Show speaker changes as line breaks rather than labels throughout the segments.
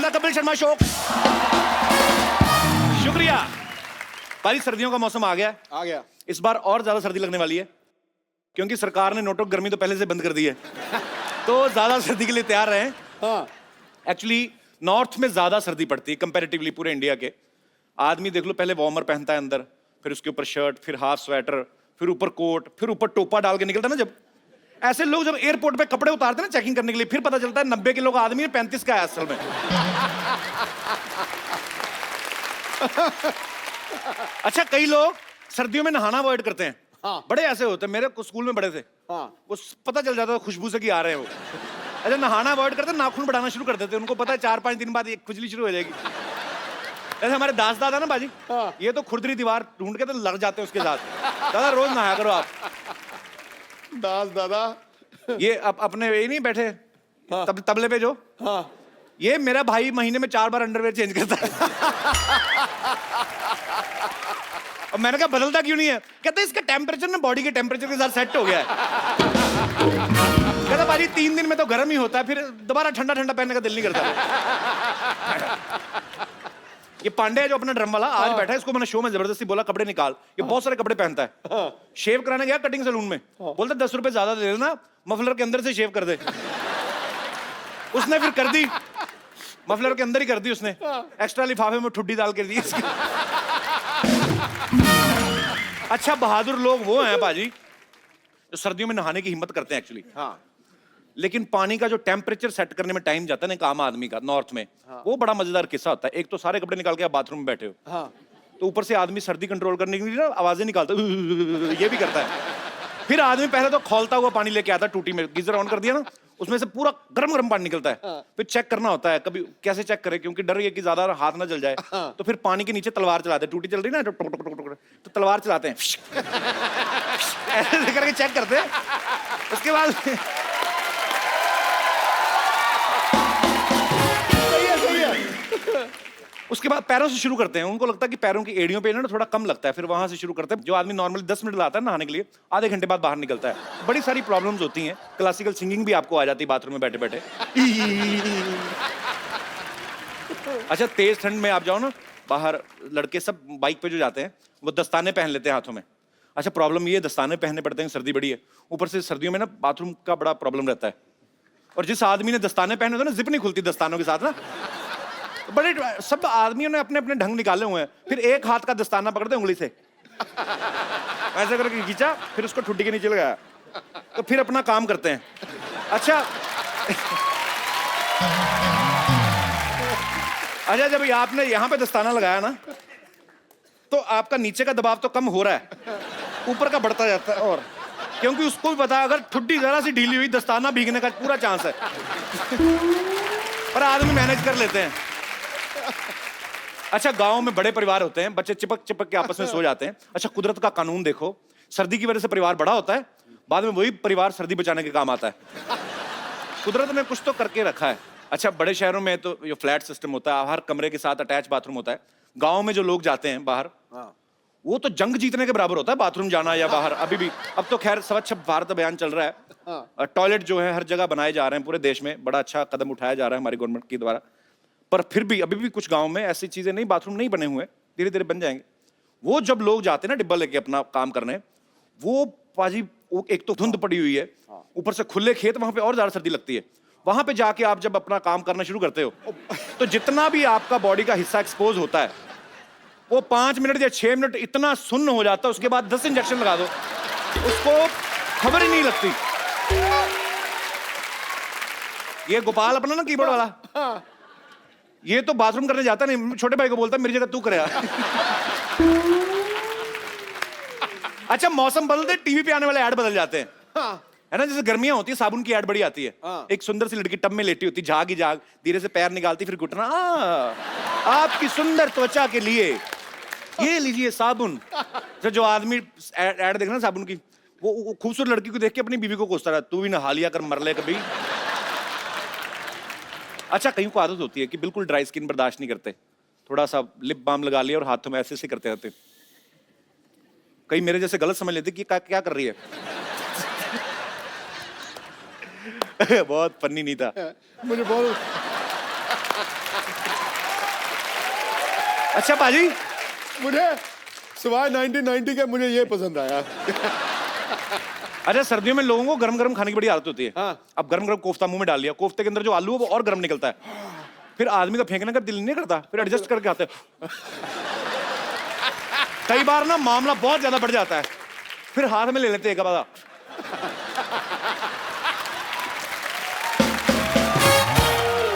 The Kapil Sharma show. शुक्रिया भाई। सर्दियों का मौसम आ गया। इस बार और ज्यादा सर्दी लगने वाली है क्योंकि सरकार ने नोटों की गर्मी तो पहले से बंद कर दी है। तो ज्यादा सर्दी के लिए तैयार रहें। एक्चुअली नॉर्थ में ज्यादा सर्दी पड़ती है कंपैरेटिवली पूरे इंडिया के। आदमी देख लो, पहले वार्मर पहनता है अंदर, फिर उसके ऊपर शर्ट, फिर हाफ स्वेटर, फिर ऊपर कोट, फिर ऊपर टोपा डाल के निकलता है ना। जब ऐसे लोग जब एयरपोर्ट पे कपड़े उतारते हैं ना चेकिंग करने के लिए, फिर पता चलता है 90 किलो का आदमी है, 35 का है असल में। अच्छा, कई लोग सर्दियों में नहाना अवॉइड करते हैं। बड़े ऐसे होते हैं, मेरे स्कूल में बड़े थे। वो पता चल जाता है खुशबू से कि आ रहे हैं वो। अच्छा, नहाना अवॉइड करते, नाखून बढ़ाना शुरू कर देते। उनको पता है 4-5 दिन बाद एक खुजली शुरू हो जाएगी। ऐसे हमारे दास दादा ना बाजी, ये तो खुरदरी दीवार ढूंढ के तो लग जाते हैं उसके साथ। दादा रोज नहाया करो आप।
दास दादा
ये अपने ये नहीं बैठे तबले पे जो, ये मेरा भाई महीने में 4 बार अंडरवेयर चेंज करता है। और मैंने कहा बदलता क्यों नहीं है? कहते इसका टेम्परेचर ना बॉडी के टेम्परेचर के साथ सेट हो गया है। कहता भाई 3 दिन में तो गर्म ही होता है, फिर दोबारा ठंडा ठंडा पहनने का दिल नहीं करता। ये पांडे है जो अपना ड्रम वाला, आज बैठा है। इसको मैंने शो में जबरदस्ती बोला कपड़े निकाल। ये बहुत सारे कपड़े पहनता है। शेव कराने गया कटिंग सैलून में, बोलता 10 रुपए ज्यादा दे देना, मफलर के अंदर से शेव कर दे। उसने फिर कर दी, मफलर के अंदर ही कर दी उसने। एक्स्ट्रा लिफाफे में ठुड्डी डाल के दी इसकी। अच्छा, बहादुर लोग वो हैं बाजी जो सर्दियों में नहाने की हिम्मत करते हैं एक्चुअली। लेकिन पानी का जो टेम्परेचर सेट करने में टाइम जाता है ना एक आम आदमी का नॉर्थ में, वो बड़ा मजेदार किस्सा होता है। एक तो सारे कपड़े निकाल के आप बाथरूम में बैठे हो, तो ऊपर से आदमी सर्दी कंट्रोल करने के लिए ना आवाजें निकालता है, ये भी करता है। फिर आदमी पहले तो खौलता हुआ पानी लेके आता है टूटी में, गीजर ऑन कर दिया ना, उसमें से पूरा गरम गरम पानी निकलता है। फिर चेक करना होता है, कभी कैसे चेक करे, क्योंकि डर ये कि ज्यादा हाथ ना जल जाए। तो फिर पानी के नीचे तलवार चलाते हैं, टूटी चल रही ना तो तलवार चलाते हैं, ऐसे करके चेक करते हैं। उसके बाद उसके बाद पैरों से शुरू करते हैं। उनको लगता है कि पैरों की एड़ियों पे ना थोड़ा कम लगता है, फिर वहां से शुरू करते हैं। जो आदमी नॉर्मली 10 मिनट लाता है नहाने के लिए, आधे घंटे बाद बाहर निकलता है। बड़ी सारी प्रॉब्लम्स होती हैं। क्लासिकल सिंगिंग भी आपको आ जाती है बाथरूम में बैठे बैठे। अच्छा, तेज ठंड में आप जाओ ना बाहर, लड़के सब बाइक पे जो जाते हैं वो दस्ताने पहन लेते हैं हाथों में। अच्छा, प्रॉब्लम ये दस्ताने पहनने पड़ते हैं, सर्दी बड़ी है, ऊपर से सर्दियों में ना बाथरूम का बड़ा प्रॉब्लम रहता है। और जिस आदमी ने दस्ताने पहने होते हैं ना, जिप नहीं खुलती दस्तानों के साथ ना। बड़े सब आदमियों ने अपने अपने ढंग निकाले हुए हैं। फिर एक हाथ का दस्ताना पकड़ते उंगली से ऐसे करके खींचा, फिर उसको ठुड्डी के नीचे लगाया, तो फिर अपना काम करते हैं। अच्छा अच्छा, जब आपने यहां पे दस्ताना लगाया ना, तो आपका नीचे का दबाव तो कम हो रहा है, ऊपर का बढ़ता जाता है। और क्योंकि उसको भी पता है अगर ठुड्डी जरा सी ढीली हुई दस्ताना भीगने का पूरा चांस है। पर आदमी मैनेज कर लेते हैं। अच्छा, गांव में बड़े परिवार होते हैं, बच्चे चिपक चिपक के आपस में सो जाते हैं। अच्छा, कुदरत का कानून देखो, सर्दी की वजह से परिवार बड़ा होता है, बाद में वही परिवार सर्दी बचाने के काम आता है। कुदरत ने कुछ तो करके रखा है। अच्छा, बड़े शहरों में तो ये फ्लैट सिस्टम होता है, हर कमरे के साथ अटैच बाथरूम होता है। गांव में जो लोग जाते हैं बाहर, वो तो जंग जीतने के बराबर होता है बाथरूम जाना या बाहर। अभी भी, अब तो खैर स्वच्छ भारत अभियान चल रहा है, टॉयलेट जो है हर जगह बनाए जा रहे हैं पूरे देश में, बड़ा अच्छा कदम उठाया जा रहा है हमारी गवर्नमेंट के द्वारा। पर फिर भी अभी भी कुछ गांव में ऐसी चीजें नहीं, बाथरूम नहीं बने हुए, धीरे धीरे बन जाएंगे। वो जब लोग जाते हैं ना डिब्बा लेके अपना काम करने, वो पाजी एक तो धुंध पड़ी हुई है, ऊपर से खुले खेत, वहां पे और ज्यादा सर्दी लगती है। वहां पे जाके आप जब अपना काम करना शुरू करते हो, तो जितना भी आपका बॉडी का हिस्सा एक्सपोज होता है, वो 5 मिनट या 6 मिनट इतना सुन्न हो जाता है। उसके बाद 10 इंजेक्शन लगा दो, उसको खबर ही नहीं लगती। ये गोपाल अपना ना कीबोर्ड वाला, ये तो बाथरूम करने जाता नहीं, छोटे भाई को बोलता मेरी जगह तू करे। अच्छा, मौसम बदलते टीवी पे आने वाले ऐड बदल जाते हैं, है ना। जैसे गर्मियां होती है, साबुन की ऐड बड़ी आती है। एक सुंदर सी लड़की टब में लेटी होती, झाग ही झाग, धीरे से पैर निकालती, फिर घुटना, आपकी सुंदर त्वचा के लिए ये लीजिए साबुन। जो आदमी ऐड देखना साबुन की, वो खूबसूरत लड़की को देख के अपनी बीवी को कोसता रहा, तू भी नहा लिया कर, मर ले कभी। अच्छा, कहीं को आदत होती है कि बिल्कुल ड्राई स्किन बर्दाश्त नहीं करते, थोड़ा सा लिप बाम लगा लिया और हाथों में ऐसे करते रहते। कहीं मेरे जैसे गलत समझ लेते कि क्या कर रही है। बहुत फनी नहीं था
मुझे बहुत
अच्छा पाजी,
मुझे सिवाय 1990 के मुझे ये पसंद आया।
अच्छा सर्दियों में लोगों को गरम गरम खाने की बड़ी आदत होती है।
हाँ।
अब गरम गरम कोफ्ता मुंह में डाल लिया, कोफ्ते के अंदर जो आलू है वो और गरम निकलता है, फिर आदमी का फेंकने का दिल नहीं करता, फिर एडजस्ट करके आते हैं। कई बार ना मामला बहुत ज्यादा बढ़ जाता है, फिर हाथ में ले लेते हैं एक बार।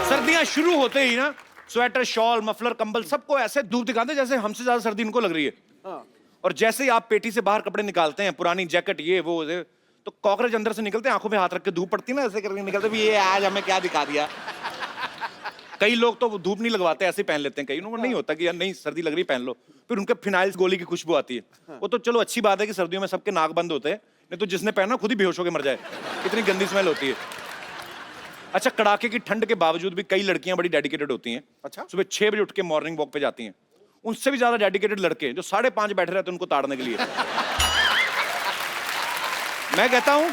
सर्दियां शुरू होते ही ना स्वेटर, शॉल, मफलर, कंबल सबको ऐसे धूप दिखाते हैं जैसे हमसे ज्यादा सर्दी उनको लग रही है। और जैसे ही आप पेटी से बाहर कपड़े निकालते हैं, पुरानी जैकेट ये वो तो कॉकरोच अंदर से निकलते हैं, आंखों में हाथ रख के धूप पड़ती है ना, ऐसे करके निकलते भी ये आज हमें क्या दिखा दिया। कई लोग तो धूप नहीं लगवाते, ऐसे पहन लेते हैं, कई लोगों को नहीं होता कि यार नहीं सर्दी लग रही पहन लो, फिर उनके फिनाइल गोली की खुशबू आती है। वो तो चलो अच्छी बात है कि सर्दियों में सबके नाक बंद होते हैं, नहीं तो जिसने पहना खुद ही बेहोश होकर मर जाए, इतनी गंदी स्मेल होती है। अच्छा कड़ाके की ठंड के बावजूद भी कई लड़कियां बड़ी डेडिकेटेड होती हैं।
अच्छा।
सुबह 6 बजे उठ के मॉर्निंग वॉक पे जाती हैं। उनसे भी ज्यादा डेडिकेटेड लड़के जो 5:30 बैठे रहते हैं उनको ताड़ने के लिए। मैं कहता हूं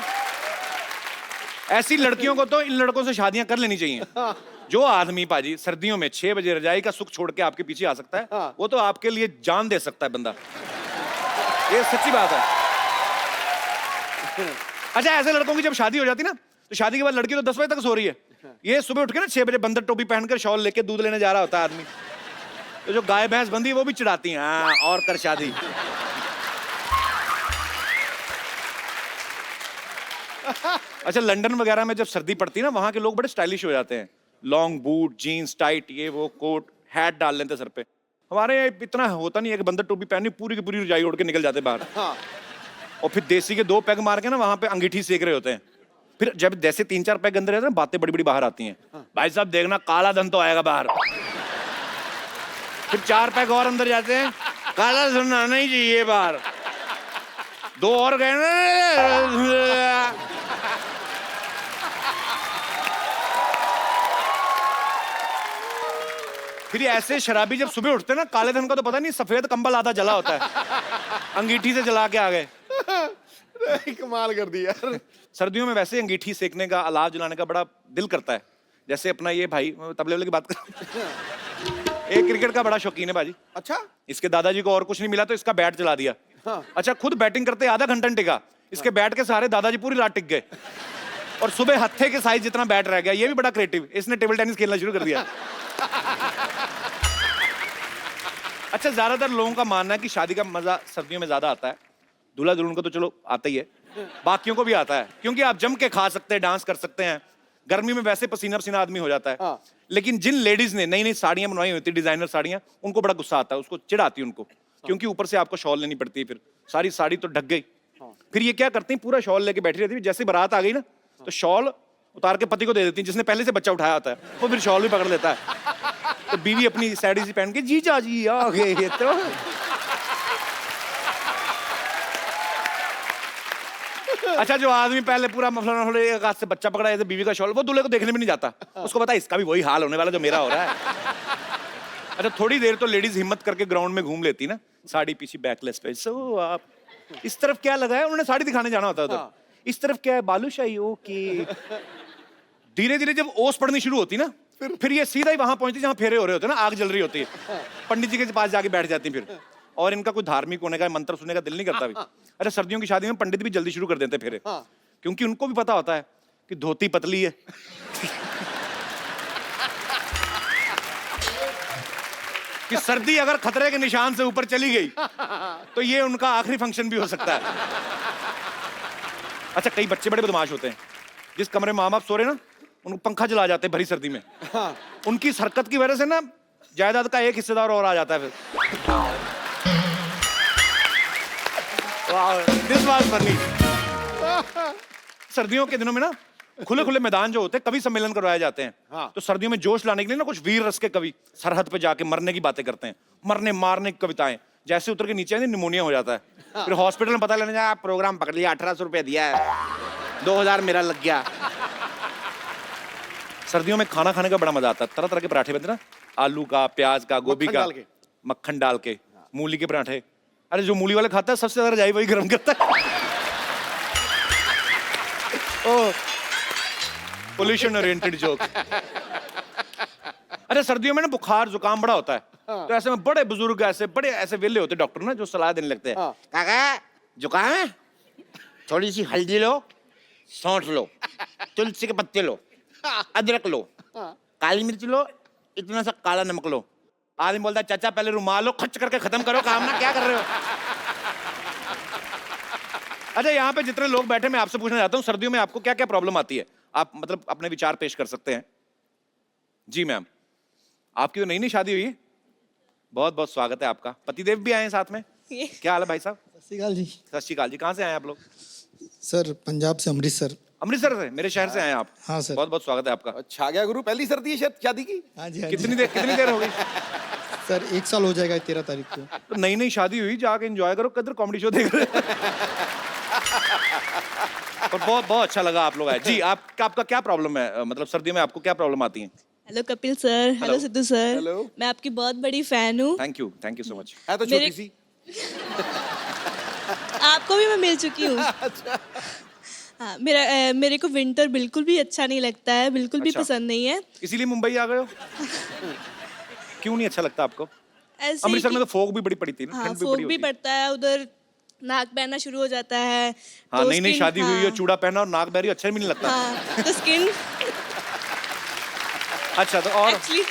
ऐसी लड़कियों को तो इन लड़कों से शादियां कर लेनी चाहिए। जो आदमी पाजी सर्दियों में 6 बजे रजाई का सुख छोड़ के आपके पीछे आ सकता है, वो तो आपके लिए जान दे सकता है बंदा। ये सच्ची बात है। अच्छा ऐसे लड़कों की जब शादी हो जाती ना, तो शादी के बाद लड़की तो 10 बजे तक सो रही है, ये सुबह उठ के ना 6 बजे बंदर टोपी पहनकर शॉल लेके दूध लेने जा रहा होता है आदमी। तो जो गाय भैंस बंदी है वो भी चिढ़ाती हैं, हाँ और कर शादी। अच्छा लंदन वगैरह में जब सर्दी पड़ती है ना, वहां के लोग बड़े स्टाइलिश हो जाते हैं, लॉन्ग बूट, जीन्स टाइट, ये वो कोट, हैट डाल लेते सर पे। हमारे यहाँ इतना होता नहीं है कि बंदर टोपी पहनी पूरी की पूरी रजाई ओढ़ के निकल जाते बाहर। और फिर देसी के 2 पैग मार के ना वहां पे अंगीठी सेक रहे होते हैं। फिर जब जैसे 3-4 पैग अंदर रहते हैं, बातें बड़ी बड़ी बाहर आती हैं। भाई साहब देखना काला धन तो आएगा बाहर। फिर 4 पैग और अंदर जाते हैं, काला धन आना ही चाहिए बाहर। 2 और गए ना, फिर ये ऐसे शराबी जब सुबह उठते हैं ना, काले धन का तो पता नहीं, सफेद कंबल आधा जला होता है, अंगीठी से जला के आ गए।
कमाल कर दी यार।
सर्दियों में वैसे अंगीठी सेकने का, अलाव जलाने का बड़ा दिल करता है। जैसे अपना ये भाई, तबले वाले की बात कर, एक क्रिकेट का बड़ा शौकीन है बाजी।
अच्छा।
इसके दादाजी को और कुछ नहीं मिला तो इसका बैट चला दिया। अच्छा खुद बैटिंग करते आधा घंटा टिका, इसके बैट के सहारे दादाजी पूरी रात टिक गए, और सुबह हत्थे के साइज जितना बैट रह गया। ये भी बड़ा क्रिएटिव, इसने टेबल टेनिस खेलना शुरू कर दिया। अच्छा ज्यादातर लोगों का मानना है कि शादी का मजा सर्दियों में ज्यादा आता है। दूल्हा दुल्हन को तो चलो आता ही है, बाकियों को भी आता है, क्योंकि आप जम के खा सकते हैं, डांस कर सकते हैं। गर्मी में वैसे पसीना पसीना आदमी हो जाता है। लेकिन जिन लेडीज ने नई नई साड़ियां बनवाई होती है, डिजाइनर साड़ियां, उनको बड़ा गुस्सा आता है, उसको चिढ़ आती है उनको, क्योंकि ऊपर से आपको शॉल लेनी पड़ती है, फिर सारी साड़ी तो ढक गई। फिर ये क्या करती है, पूरा शॉल लेके बैठी रहती है, जैसे बारात आ गई ना तो शॉल उतार के पति को दे देती है, जिसने पहले से बच्चा उठाया होता है, वो फिर शॉल भी पकड़ लेता है। तो बीवी अपनी साड़ी सी पहन के जीजा जी आ गए तो। अच्छा जो आदमी पहले पूरा मफलर एक हाथ से बच्चा पकड़ा है, बीवी का शॉल, वो दूल्हे को देखने भी नहीं जाता, उसको पता है इसका भी वही हाल होने वाला जो मेरा हो रहा है। अच्छा थोड़ी देर तो लेडीज हिम्मत करके ग्राउंड में घूम लेती ना, साड़ी पीछे बैकलेस पे। सो आप इस तरफ क्या लगा है, उन्होंने साड़ी दिखाने जाना होता है उधर। इस तरफ क्या है, बालूशाही। ओके। धीरे धीरे जब ओस पड़नी शुरू होती ना, फिर ये सीधा ही वहां पहुंचती जहां फेरे हो रहे होते ना, आग जल रही होती है, पंडित जी के पास जाके बैठ जाती फिर, और इनका कोई धार्मिक होने का, मंत्र सुनने का दिल नहीं करता भी। अच्छा सर्दियों की शादी में पंडित भी जल्दी शुरू कर देते फेरे, क्योंकि उनको भी पता होता है कि धोती पतली है। कि सर्दी अगर खतरे के निशान से ऊपर चली गई तो ये उनका आखिरी फंक्शन भी हो सकता है। अच्छा कई बच्चे बड़े बदमाश होते हैं, जिस कमरे में माँ बाप सो रहे ना, उनको पंखा जला जाते हैं भरी सर्दी में। उनकी इस हरकत की वजह से ना जायदाद का एक हिस्सेदार और आ जाता है फिर। This was funny. सर्दियों के दिनों में ना खुले खुले मैदान जो होते हैं, कवि सम्मेलन करवाए जाते हैं। तो सर्दियों में जोश लाने के लिए ना कुछ वीर रस के कवि सरहद पे जाके मरने की बातें करते हैं, मरने मारने की कविताएं। जैसे उतर के नीचे निमोनिया हो जाता है, फिर हॉस्पिटल में पता लेने जाए, प्रोग्राम पकड़ लिया, 1800 रुपया दिया है, 2000 मेरा लग गया। सर्दियों में खाना खाने का बड़ा मजा आता है, तरह तरह के पराठे बनते ना, आलू का, प्याज का, गोभी का, मक्खन डाल के, मूली के पराठे। अरे जो मूली वाले खाता है सबसे ज्यादा रजाई वही गर्म करता है। Pollution oriented joke. अरे सर्दियों में ना बुखार जुकाम बड़ा होता है, तो ऐसे में बड़े बुजुर्ग ऐसे बड़े ऐसे वेले होते डॉक्टर ना जो सलाह देने लगते हैं,
हाँ।
काका जुकाम है, थोड़ी सी हल्दी लो, सौंठ लो, तुलसी के पत्ते लो, अदरक लो, काली मिर्च लो, इतना सा काला नमक लो। आदमी बोलता है चाचा पहले रुमाल लो, खर्च करके खत्म करो काम ना, क्या कर रहे हो? अच्छा, यहाँ पे जितने लोग बैठे मैं आपसे पूछना चाहता हूँ, सर्दियों में आपको क्या क्या प्रॉब्लम आती है? आप मतलब अपने विचार पेश कर सकते हैं। जी मैम, आपकी तो नई नई शादी हुई है, बहुत बहुत स्वागत है आपका। पतिदेव भी आए हैं साथ में, क्या हाल है भाई साहब?
सत श्री अकाल जी।
सत श्री अकाल जी। कहाँ से आए हैं आप लोग?
सर पंजाब से अमृतसर।
अमृतसर से, मेरे शहर से आए हैं आप?
हाँ सर।
बहुत बहुत स्वागत है आपका।
अच्छा गया गुरु, पहली सर्दी है शायद शादी की।
हाँ जी हाँ
कितनी
जी।
देर हो गई?
सर 1 साल हो जाएगा 13 तारीख को।
तो नई नई शादी हुई, जाके एंजॉय करो, किधर कॉमेडी शो देख रहे हो? और बहुत बहुत अच्छा लगा आप लोग आए। जी, आपका क्या प्रॉब्लम है, मतलब सर्दियों में आपको क्या प्रॉब्लम आती है?
Hello Kapil sir, hello Sidhu sir.
Hello.
मैं आपकी बहुत बड़ी फैन हूँ।
Thank you so much.
है तो
मेरे-
छोटी सी।
आपको भी मैं मिल चुकी हूँ। हाँ, मेरे को विंटर बिल्कुल भी अच्छा नहीं लगता है, बिल्कुल भी
अच्छा।
पसंद नहीं है।
इसीलिए मुंबई आ गए हो? क्यों नहीं अच्छा लगता आपको?
ऐसे ही
अमृतसर में
कि-
तो फोग भी बड़ी पड़ी थी ना,
हाँ,
ठंड भी
फोग
बड़ी
भी
होती है।
पड़ता है उधर, नाक बहना शुरू हो जाता है।
हाँ,
तो
नई नई
skin-
शादी हुई है,
हाँ,
चूड़ा पहना और नाक बहरी, अच्छा भी नहीं लगता।
हाँ, तो स्किन
अच्छा, तो और
एक्चुअली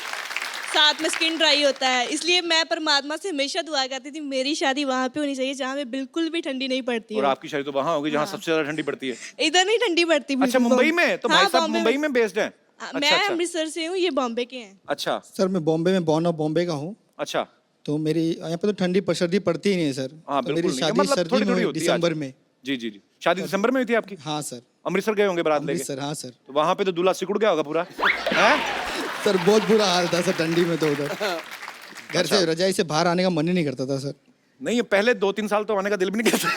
साथ में स्किन ड्राई होता है, इसलिए मैं परमात्मा से हमेशा दुआ करती थी मेरी शादी वहाँ पे होनी चाहिए जहाँ पे बिल्कुल भी ठंडी नहीं पड़ती
और
हो।
आपकी शादी तो वहां होगी जहाँ सबसे ज्यादा ठंडी पड़ती है।
इधर नहीं ठंडी पड़ती
अच्छा,
बिल्कुल।
मुंबई में? तो भाई
हाँ,
साहब
बॉम्बे
मुंबई में बेस्ड हैं?
हाँ,
अच्छा,
मैं
अच्छा।
अमृतसर से हूँ, ये बॉम्बे के हैं।
अच्छा
सर मैं बॉम्बे में बॉर्न ऑफ बॉम्बे का हूँ,
अच्छा।
तो मेरी यहाँ पे तो ठंडी सर्दी पड़ती ही नहीं है सर।
हाँ,
तो
बिल्कुल
मेरी
नहीं,
शादी
मतलब
सर्दी
थोड़ी
में
थोड़ी
हुई,
होती है
दिसंबर
आज।
में।
जी जी जी, शादी दिसंबर में हुई थी आपकी?
हाँ सर।
अमृतसर गए होंगे बारात लेके?
अमृतसर हाँ सर।
तो वहां पे तो दूल्हा सिकुड़ गया होगा पूरा, हैं?
सर बहुत बुरा हाल था सर ठंडी में तो उधर। घर
अच्छा।
से रजाई से बाहर आने का मन ही नहीं करता था सर।
नहीं, ये पहले 2-3 साल तो आने का दिल भी नहीं करता।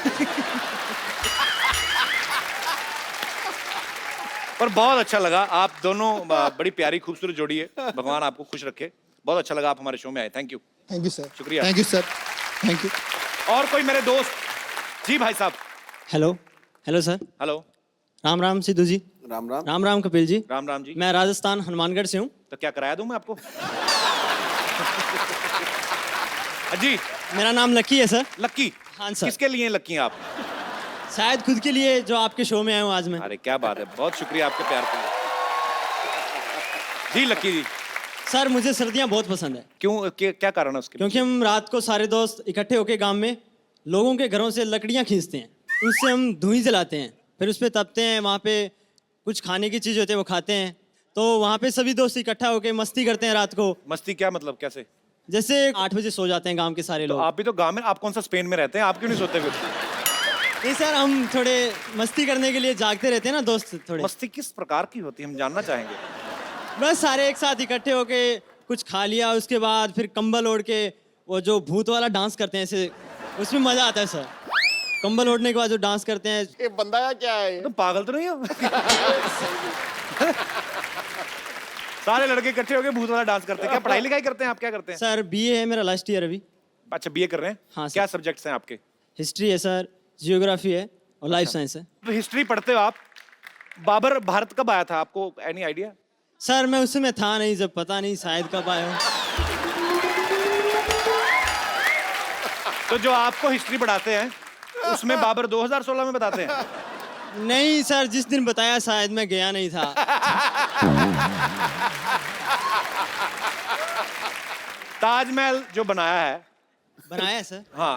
पर बहुत अच्छा लगा, आप दोनों बड़ी प्यारी खूबसूरत जोड़ी है, भगवान आपको खुश रखे। बहुत अच्छा लगा आप हमारे शो में आए, thank you.
Thank you sir.
शुक्रिया।
Thank you sir. Thank you.
और कोई मेरे दोस्त? जी भाई साहब।
Hello hello sir.
Hello.
Ram Ram Sidhu ji.
Ram Ram.
Ram Ram Kapil ji.
Ram Ram ji.
मैं राजस्थान हनुमानगढ़ से हूँ।
तो क्या कराया दूं मैं आपको? जी,
मेरा नाम लकी है सर।
लक्की।
हाँ सर।
किसके लिए लक्की हैं आप?
शायद खुद के लिए जो आपके शो में आया हूँ आज मैं।
अरे क्या बात है, बहुत शुक्रिया आपके प्यार के लिए। जी लक्की जी,
सर मुझे सर्दियाँ बहुत पसंद है,
क्यों, क्या कारण है उसके?
क्योंकि हम रात को सारे दोस्त इकट्ठे होकर गांव में लोगों के घरों से लकड़ियाँ खींचते हैं, उससे हम धुआं जलाते हैं, फिर उस पर तपते हैं, वहाँ पे कुछ खाने की चीज़ होती है वो खाते हैं, तो वहाँ पे सभी दोस्त इकट्ठा होकर मस्ती करते हैं रात को।
मस्ती क्या मतलब, कैसे?
जैसे 8 बजे सो जाते हैं गांव के सारे
तो
लोग।
आप भी तो गांव में, आप कौन सा स्पेन में रहते हैं, आप क्यों नहीं सोते फिर?
नहीं सर, हम थोड़े मस्ती करने के लिए जागते रहते हैं ना दोस्त थोड़े।
मस्ती किस प्रकार की होती है, हम जानना चाहेंगे।
बस सारे एक साथ इकट्ठे होके कुछ खा लिया, उसके बाद फिर कंबल ओढ़ के वो जो भूत वाला डांस करते हैं ऐसे, उसमें मजा आता है सर। कंबल ओढ़ने के बाद जो डांस करते हैं।
ये बंदा या क्या है?
तुम पागल तो नहीं हो? सारे लड़के इकट्ठे होकर भूत वाला डांस करते हैं, क्या पढ़ाई लिखाई करते हैं आप, क्या करते हैं?
सर बीए है मेरा लास्ट ईयर अभी।
अच्छा, बीए कर रहे हैं?
हाँ, सर।
क्या सब्जेक्ट्स हैं आपके?
हिस्ट्री है सर, जियोग्राफी है और लाइफ साइंस है।
तो हिस्ट्री पढ़ते हो आप। बाबर भारत कब आया था, आपको एनी आइडिया?
सर मैं उस समय था नहीं, जब पता नहीं शायद कब आया हूँ।
तो जो आपको हिस्ट्री पढ़ाते हैं उसमें बाबर 2016 में बताते हैं?
नहीं सर, जिस दिन बताया शायद मैं गया नहीं था।
ताजमहल जो बनाया है,
बनाया है सर।
हाँ,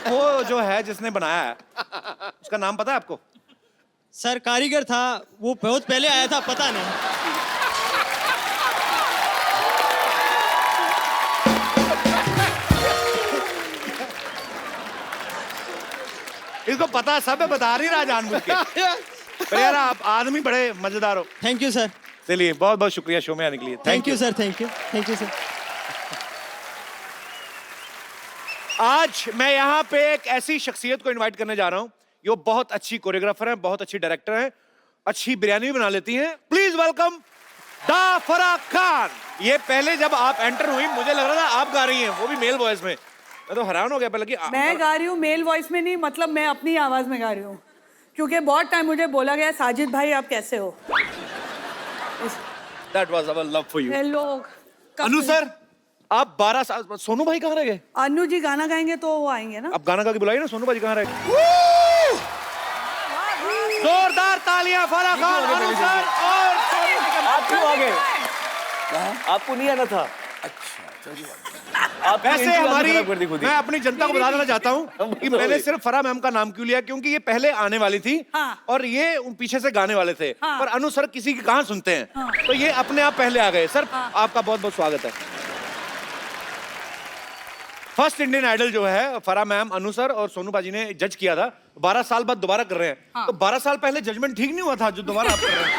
वो जो है जिसने बनाया है उसका नाम पता है आपको?
सर कारीगर था, वो बहुत पहले आया था, पता नहीं।
इसको पता सब है, बता नहीं रहा जानबूझ के। पर यार आप आदमी बड़े मजेदार हो।
Thank you sir.
चलिए, बहुत बहुत शुक्रिया शो में आने के लिए।
Thank you sir. Thank you. Thank you sir.
आज मैं यहाँ पे एक ऐसी शख्सियत को इनवाइट करने जा रहा हूँ, जो बहुत अच्छी कोरियोग्राफर है, बहुत अच्छी डायरेक्टर है, अच्छी बिरयानी भी बना लेती हैं। प्लीज वेलकम दा फराह खान। ये पहले जब आप एंटर हुई मुझे लग रहा था आप गा रही हैं, वो भी मेल वॉइस में। मैं तो हैरान हो गया पहले कि
मैं गा रही हूँ मेल वॉइस में नहीं, मतलब मैं अपनी आवाज में गा रही हूँ, क्योंकि बहुत टाइम मुझे बोला गया साजिद भाई आप कैसे हो।
That was our love for you.
Hello
Anu sir, आप 12 साल, सोनू भाई कहाँ रह गए?
अनु जी गाना गाएंगे तो वो आएंगे ना।
अब गाना गा के बुलाइए ना, सोनू भाई कहाँ रह गए? जोरदार तालियां फराह खान, अनु सर और सोनू निगम।
आप क्यों आ गए? आपको नहीं आना था। आप
वैसे हमारी, मैं अपनी जनता को बता देना चाहता हूँ कि मैंने सिर्फ फराह मैम का नाम क्यों लिया, क्योंकि ये पहले आने वाली थी
हाँ।
और ये पीछे से गाने वाले थे,
हाँ।
पर अनु सर किसी की कहाँ सुनते हैं, तो ये अपने आप पहले आ गए। सर आपका बहुत बहुत स्वागत है। फर्स्ट इंडियन आइडल जो है फराह मैम, अनु सर और सोनू बाजी ने जज किया था, 12 साल बाद दोबारा कर रहे हैं। तो 12 साल पहले जजमेंट ठीक नहीं हुआ था जो दोबारा आप कर रहे हैं?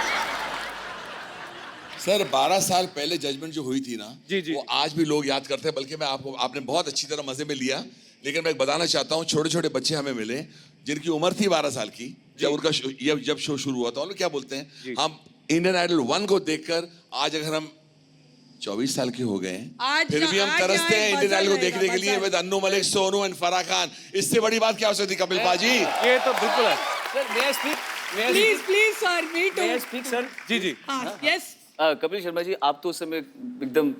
सर 12 साल पहले जजमेंट जो हुई थी ना,
जी, जी।
वो आज भी लोग याद करते हैं, बल्कि मैं आपने बहुत अच्छी तरह मजे में लिया। लेकिन मैं एक बताना चाहता हूँ, छोटे छोटे बच्चे हमें मिले जिनकी उम्र थी 12 साल की जब उनका जब शो शुरू हुआ था। क्या बोलते हैं, हम इंडियन आइडल 1 को देखकर आज अगर हम 24 साल के हो गए हैं, फिर भी हम तरसते हैं इंडियन आइडल को देखने के लिए विद अन्नू मलिक, सोनू एंड फराह खान। इससे बड़ी बात क्या हो सकती कपिल पाजी?
ये तो बिल्कुल है।
Sir may I speak?
Please sir, me too.
May I speak, sir?
जी जी।
यस।
कपिल शर्मा जी, आप तो उस समय एकदम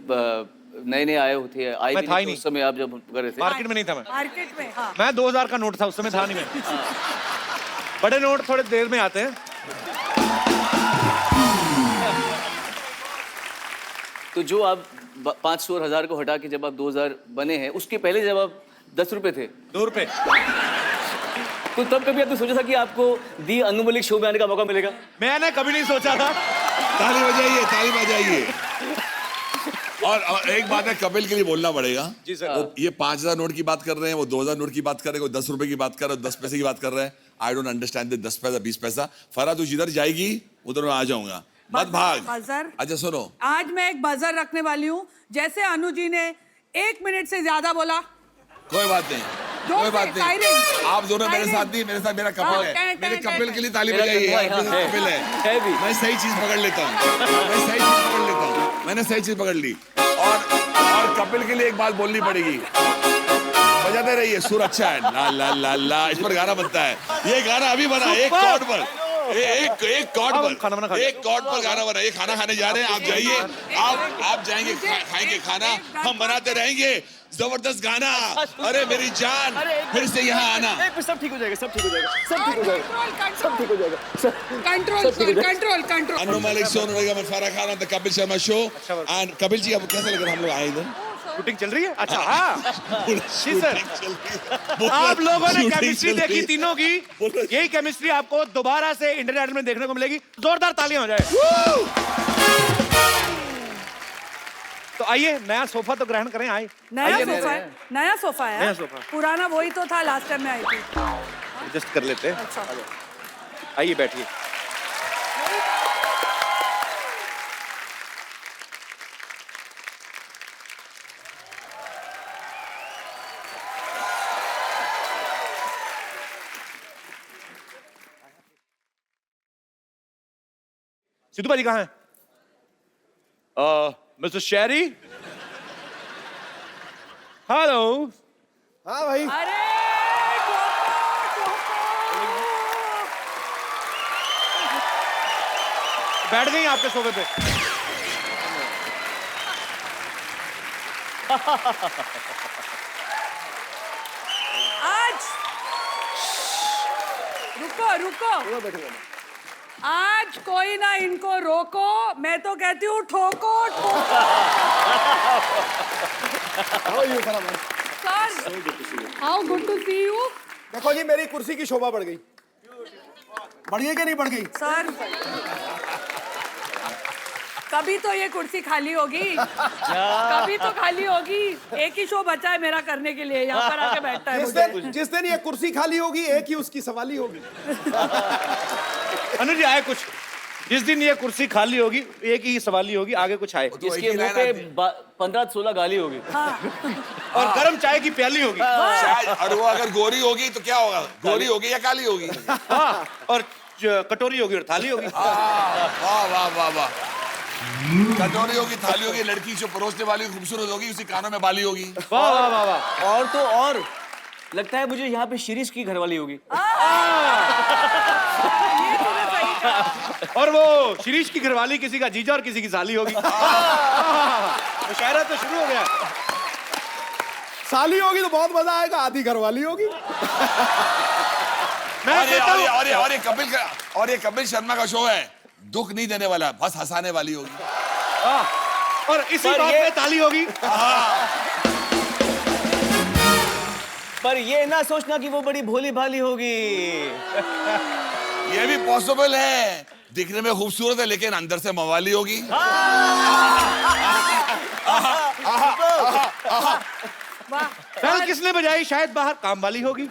नए नए आए होते हैं, आए
मैं
भी
था ही
नहीं तो उस समय आप जब कर रहे थे।
मार्केट में नहीं था मैं।
मार्केट में, हाँ।
मैं 2000 का नोट था उस समय, था नहीं मैं। बड़े नोट थोड़े देर में आते हैं।
तो जो आप 500 और 1000 को हटा के जब आप 2000 बने हैं, उसके पहले जब आप 10 रुपए थे,
2 रुपए।
तो तब कभी आपने सोचा था कि आपको दी अन्नू मलिक शो में आने का मौका मिलेगा?
मैंने कभी नहीं सोचा था।
ताली बजाइए, ताली बजाइए। और एक बात है, कपिल के लिए बोलना पड़ेगा
जी सर।
वो ये 5000 नोट की बात कर रहे हैं, वो 2000 नोट की बात कर रहे हैं, वो 10 रुपए की बात कर रहे हैं, 10 पैसे की बात कर रहे हैं। आई डोंट अंडरस्टैंड 10 पैसा 20 पैसा। फराह तू जिधर जाएगी उधर मैं आ जाऊंगा, मत भाग।
बजर।
अच्छा सुनो,
आज मैं एक बजर रखने वाली हूँ। जैसे अनु जी ने 1 मिनट से ज्यादा बोला,
कोई बात नहीं, कोई बात नहीं। आप दोनों मेरे साथ नहीं, मेरे साथ मेरा कपिल है। मेरे कपिल के लिए ताली बजाइए। कपिल है, मैं सही चीज पकड़ लेता हूँ, मैं सही चीज पकड़ लेता हूँ, मैंने सही चीज पकड़ ली। और कपिल के लिए एक बात बोलनी पड़ेगी, बजाते रहिए, सुर अच्छा है, ला ला ला ला, इस पर गाना बनता है। ये गाना अभी बना, एक कॉर्ड पर, एक कॉर्ड पर, एक कॉर्ड पर गाना बना। ये खाना खाने जा रहे हैं, आप जाइए, आप जाएंगे, खाएंगे खाना, हम बनाते रहेंगे जबरदस्त गाना। अरे मेरी जान, फिर से यहाँ आना।
सब ठीक हो जाएगा, सब ठीक हो जाएगा, सब ठीक हो जाएगा, सब ठीक हो जाएगा।
Control.
Anu Malik, Sonu Nigam, Farah Khan, the Kapil Sharma show. And Kapil ji, अब कैसा लग रहा है हम लोग आए इधर?
शूटिंग चल रही है? अच्छा हाँ जी सर। आप लोगों ने केमिस्ट्री देखी तीनों की, यही केमिस्ट्री आपको दोबारा से इंडियन आइडल में देखने को मिलेगी। जोरदार तालियां हो जाए। तो आइए, नया सोफा तो ग्रहण करें। आइए,
नया सोफा है, नया सोफा है।
नया सोफा।
पुराना वही तो था लास्ट टाइम में आई थी।
एडजस्ट कर लेते हैं।
अच्छा।
आइए बैठिए। सिद्धू भाजी कहाँ हैं? मिस्टर शेरी, हेलो।
हाँ भाई,
अरे
बैठ गई आपके सोफे पे।
आज रुको, आज कोई ना इनको रोको, मैं तो कहती हूँ ठोको। Sir, how good to see you.
देखो जी, मेरी कुर्सी की शोभा बढ़ गई। बढ़ गई कि नहीं बढ़ गई?
सर, कभी तो ये कुर्सी खाली होगी, कभी तो खाली होगी। एक ही शो बचा है मेरा करने के लिए, यहाँ पर आके बैठता है मुझे।
जिस दिन ये कुर्सी खाली होगी, एक ही उसकी सवाली होगी।
अनुज जी आए कुछ, जिस दिन ये कुर्सी खाली होगी एक ही सवाली होगी, आगे कुछ आए।
इसके मुंह पे 15-16 गाली होगी।
और गर्म चाय की प्याली होगी।
और वो अगर गोरी होगी तो क्या होगा? गोरी होगी या काली होगी?
हाँ, और कटोरी होगी और थाली होगी।
वाह वाह वाह वाह। कटोरी होगी, थाली होगी, लड़की जो परोसने वाली खूबसूरत होगी, उसी कानों में बाली होगी।
वाह वाह वाह वाह।
और तो और लगता है मुझे यहाँ पे शिरीष की घरवाली होगी।
ये तूने सही कहा।
और वो शिरीष की घरवाली किसी का जीजा और किसी की साली होगी। मुशायरा तो शुरू हो गया।
साली होगी तो बहुत मजा आएगा, आधी घरवाली होगी।
और ये कपिल शर्मा का शो है, दुख नहीं देने वाला, बस हंसाने वाली होगी।
और इसी बात पे ताली होगी।
पर ये ना सोचना कि वो बड़ी भोली भाली होगी।
ये भी पॉसिबल है, दिखने में खूबसूरत है लेकिन अंदर से मवाली होगी।
चल किसने बजाई, शायद बाहर काम वाली होगी।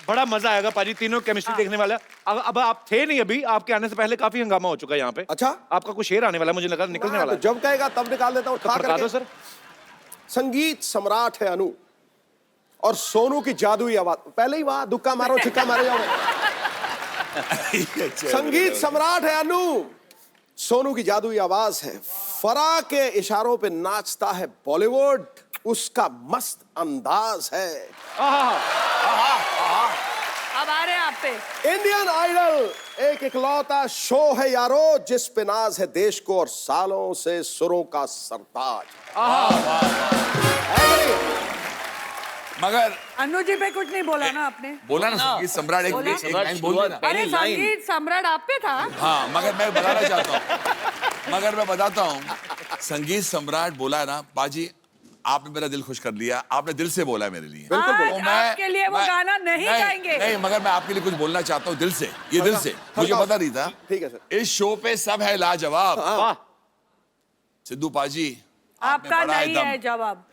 बड़ा मजा आएगा पाजी, तीनों केमिस्ट्री देखने वाला। अब आप थे नहीं अभी, आपके आने से पहले काफी हंगामा हो चुका है यहाँ पे।
अच्छा,
आपका कुछ शेर आने वाला है, मुझे लगा निकलने वाला है।
जब कहेगा तब निकाल देता हूँ।
तो बता दो सर।
संगीत सम्राट है अनु और सोनू की जादुई आवाज। पहले ही वहां दुक्का मारो छिक्का मारे जाओ। संगीत सम्राट है अनु, सोनू की जादुई आवाज है, फराह के इशारों पे नाचता है बॉलीवुड, उसका मस्त अंदाज है।
अब आ रहे हैं आप पे।
इंडियन आइडल एक इकलौता शो है यारो, जिस पे नाज है देश को और सालों से सुरों का सरताज।
मगर
अनु जी पे कुछ नहीं बोला ना आपने?
बोला ना संगीत सम्राट, एक लाइन बोल देना।
अरे संगीत सम्राट आप पे था।
हाँ, मगर मैं बताना चाहता हूँ, मगर मैं बताता हूँ, संगीत सम्राट बोला ना पाजी, आपने मेरा दिल खुश कर लिया, आपने दिल से बोला है मेरे लिए।
बिल्कुल बोला। आपके लिए वो गाना नहीं गाएंगे।
नहीं, मगर मैं आपके लिए कुछ बोलना चाहता हूँ दिल से, ये दिल से, मुझे पता नहीं था।
ठीक है सर।
इस शो पे सब है लाजवाब। सिद्धू पाजी,
आपका नहीं है जवाब।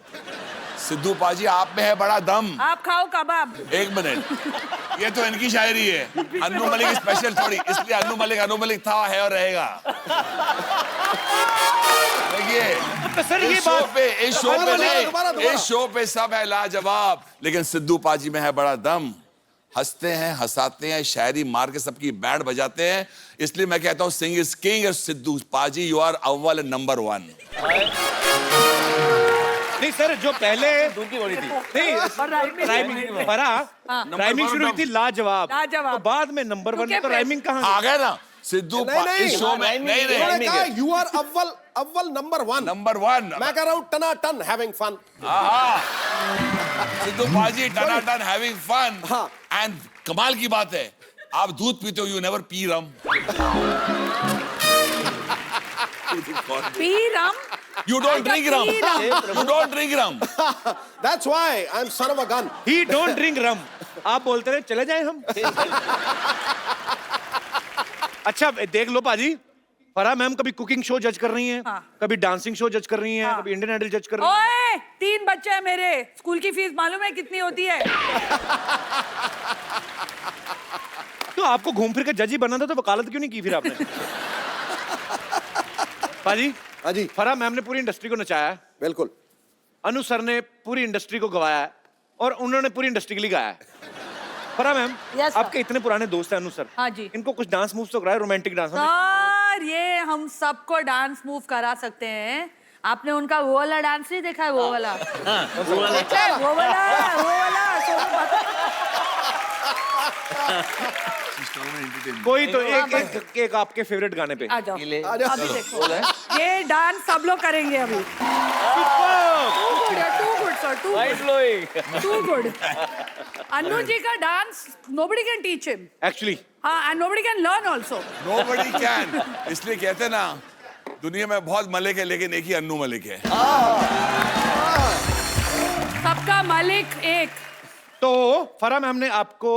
सिद्धू पाजी, आप में है बड़ा दम।
आप खाओ कबाब।
एक मिनट, ये तो इनकी शायरी है, अन्नू मलिक स्पेशल थोड़ी, इसलिए अन्नू मलिक था, है और रहेगा। देखिए, इस शो पे सब है लाजवाब, लेकिन सिद्धू पाजी में है बड़ा दम। हंसते हैं, हंसाते हैं, शायरी मार के सबकी बैंड बजाते हैं, इसलिए मैं कहता हूँ सिंग is king. Sidhu paaji, you are अव्वल नंबर 1।
नहीं सर, जो पहले की बड़ी थी नहीं, राइमिंग शुरू हुई थी लाजवाब, तो बाद में नंबर 1 तो राइमिंग कहाँ
आ गए ना सिद्धू इस शो में। नहीं,
यू आर अव्वल नंबर 1। मैं कह रहा हूँ टना ton having fun.
Sidhu paaji टना टन हैविंग फन। एंड कमाल की बात है, आप दूध पीते हो, you never P rum.
P rum?
You don't drink rum. You don't drink rum.
That's why I'm son of a gun.
He don't drink rum. आप बोलते रहे चले जाए हम। अच्छा देख लो पाजी, फराह मैम कभी कुकिंग शो जज कर रही हैं, कभी डांसिंग शो जज कर रही हैं, कभी इंडियन आइडल जज कर रही हैं।
ओए, 3 बच्चे हैं मेरे, स्कूल की फीस मालूम है कितनी होती है?
तो आपको घूम फिर के जज ही बनना था, तो वकालत क्यों नहीं की फिर आपने? पाजी,
हाँ जी,
फराह मैम ने पूरी इंडस्ट्री को नचाया है।
बिल्कुल।
अनु सर ने पूरी इंडस्ट्री को गवाया है और उन्होंने पूरी इंडस्ट्री के लिए गाया है। फराह मैम, आपके इतने पुराने दोस्त हैं अनु सर।
हाँ जी।
इनको कुछ डांस मूव्स तो कराए, रोमांटिक डांस।
सर, ये हम सबको डांस मूव करा सकते हैं। आपने उनका वो वाला डांस नहीं देखा है? वो वाला, वो वाला
कोई तो एक आपके फेवरेट गाने पे
आ जाओ। अभी देखो, ये डांस सब लोग करेंगे अभी। Too good. Anu ji ka dance, nobody can teach him.
Actually.
हाँ, and nobody can learn also.
Nobody can. इसलिए कहते हैं ना, दुनिया में बहुत मलिक है लेकिन एक ही अन्नू मलिक है।
सबका मालिक एक।
तो फराह मैम ने आपको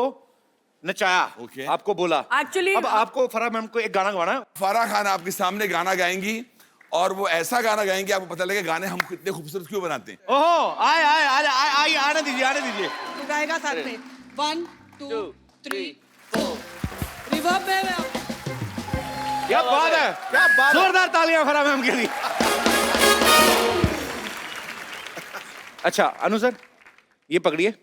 नचाया, आपको बोला।
Actually,
अब आपको फराह मैम को एक गाना गाना है।
फराह खान आपके सामने गाना गाएंगी और वो ऐसा गाना गाएंगे आपको पता लगेगा गाने हम कितने खूबसूरत क्यों बनाते हैं।
ओहो, आने दीजिए।
तू गाएगा साथ में। 1 2 3 4 रिवर्ब में।
क्या बात है, क्या बात, जोरदार तालियां फराह मैम के लिए। अच्छा अनु सर, ये पकड़िए,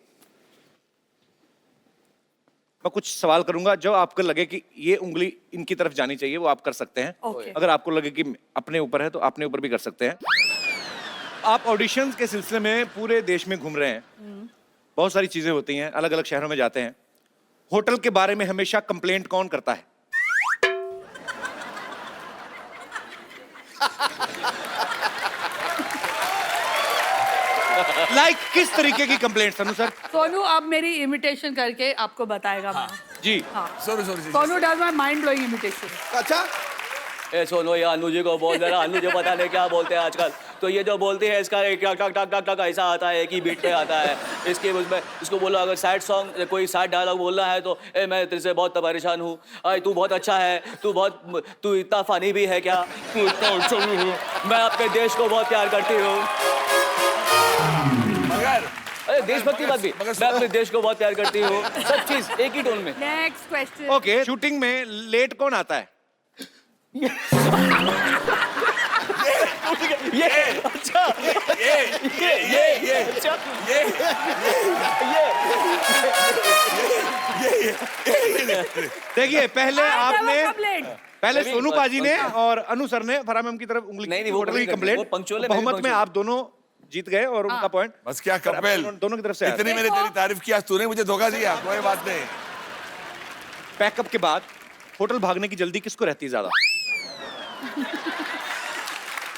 मैं कुछ सवाल करूंगा, जो आपको लगे कि ये उंगली इनकी तरफ जानी चाहिए वो आप कर सकते हैं। अगर आपको लगे कि अपने ऊपर है तो अपने ऊपर भी कर सकते हैं। आप ऑडिशंस के सिलसिले में पूरे देश में घूम रहे हैं, बहुत सारी चीजें होती हैं, अलग अलग शहरों में जाते हैं। होटल के बारे में हमेशा कंप्लेंट कौन करता है? लाइक किस तरीके की कंप्लेंट सनु सर?
सोनू अब मेरी इमिटेशन करके आपको बताएगा मैं।
जी
sorry
Sonu does my mind blowing imitation.
अच्छा
ए सुनो ये अनु जी को बोल जरा, अनु जी पता नहीं क्या बोलते हैं आजकल। तो ये जो बोलती है इसका एक टक टक टक टक ऐसा आता है, एक ही बीट पे आता है। इसके उसमें इसको बोलो अगर सैड सॉन्ग कोई सैड डायलॉग बोलना है तो ए मैं तेरे से बहुत परेशान हूँ, अरे तू बहुत अच्छा है, तू इतना फनी भी है क्या, तू इतना अच्छा भी है, मैं अपने देश को बहुत प्यार करती हूँ।
मगर
अरे देशभक्ति बात भी, मैं अपने देश को बहुत प्यार करती हूँ, सब चीज एक ही टोन में।
Next question.
ओके, शूटिंग में लेट कौन आता है?
ये अच्छा
देखिए पहले
नहीं,
सोनू पाजी ने और अनु सर ने फरहान मैम की तरफ उंगली
नहीं, वो
टोटली
वो
कंप्लेंट।
punctual है,
बहुमत में
punctual।
आप दोनों जीत गए और उनका पॉइंट
बस क्या कपिल,
दोनों की तरफ से आया।
इतनी मैंने तेरी तारीफ की, आज तूने मुझे धोखा दिया। कोई बात नहीं।
पैकअप के बाद होटल भागने की जल्दी किसको रहती है ज्यादा?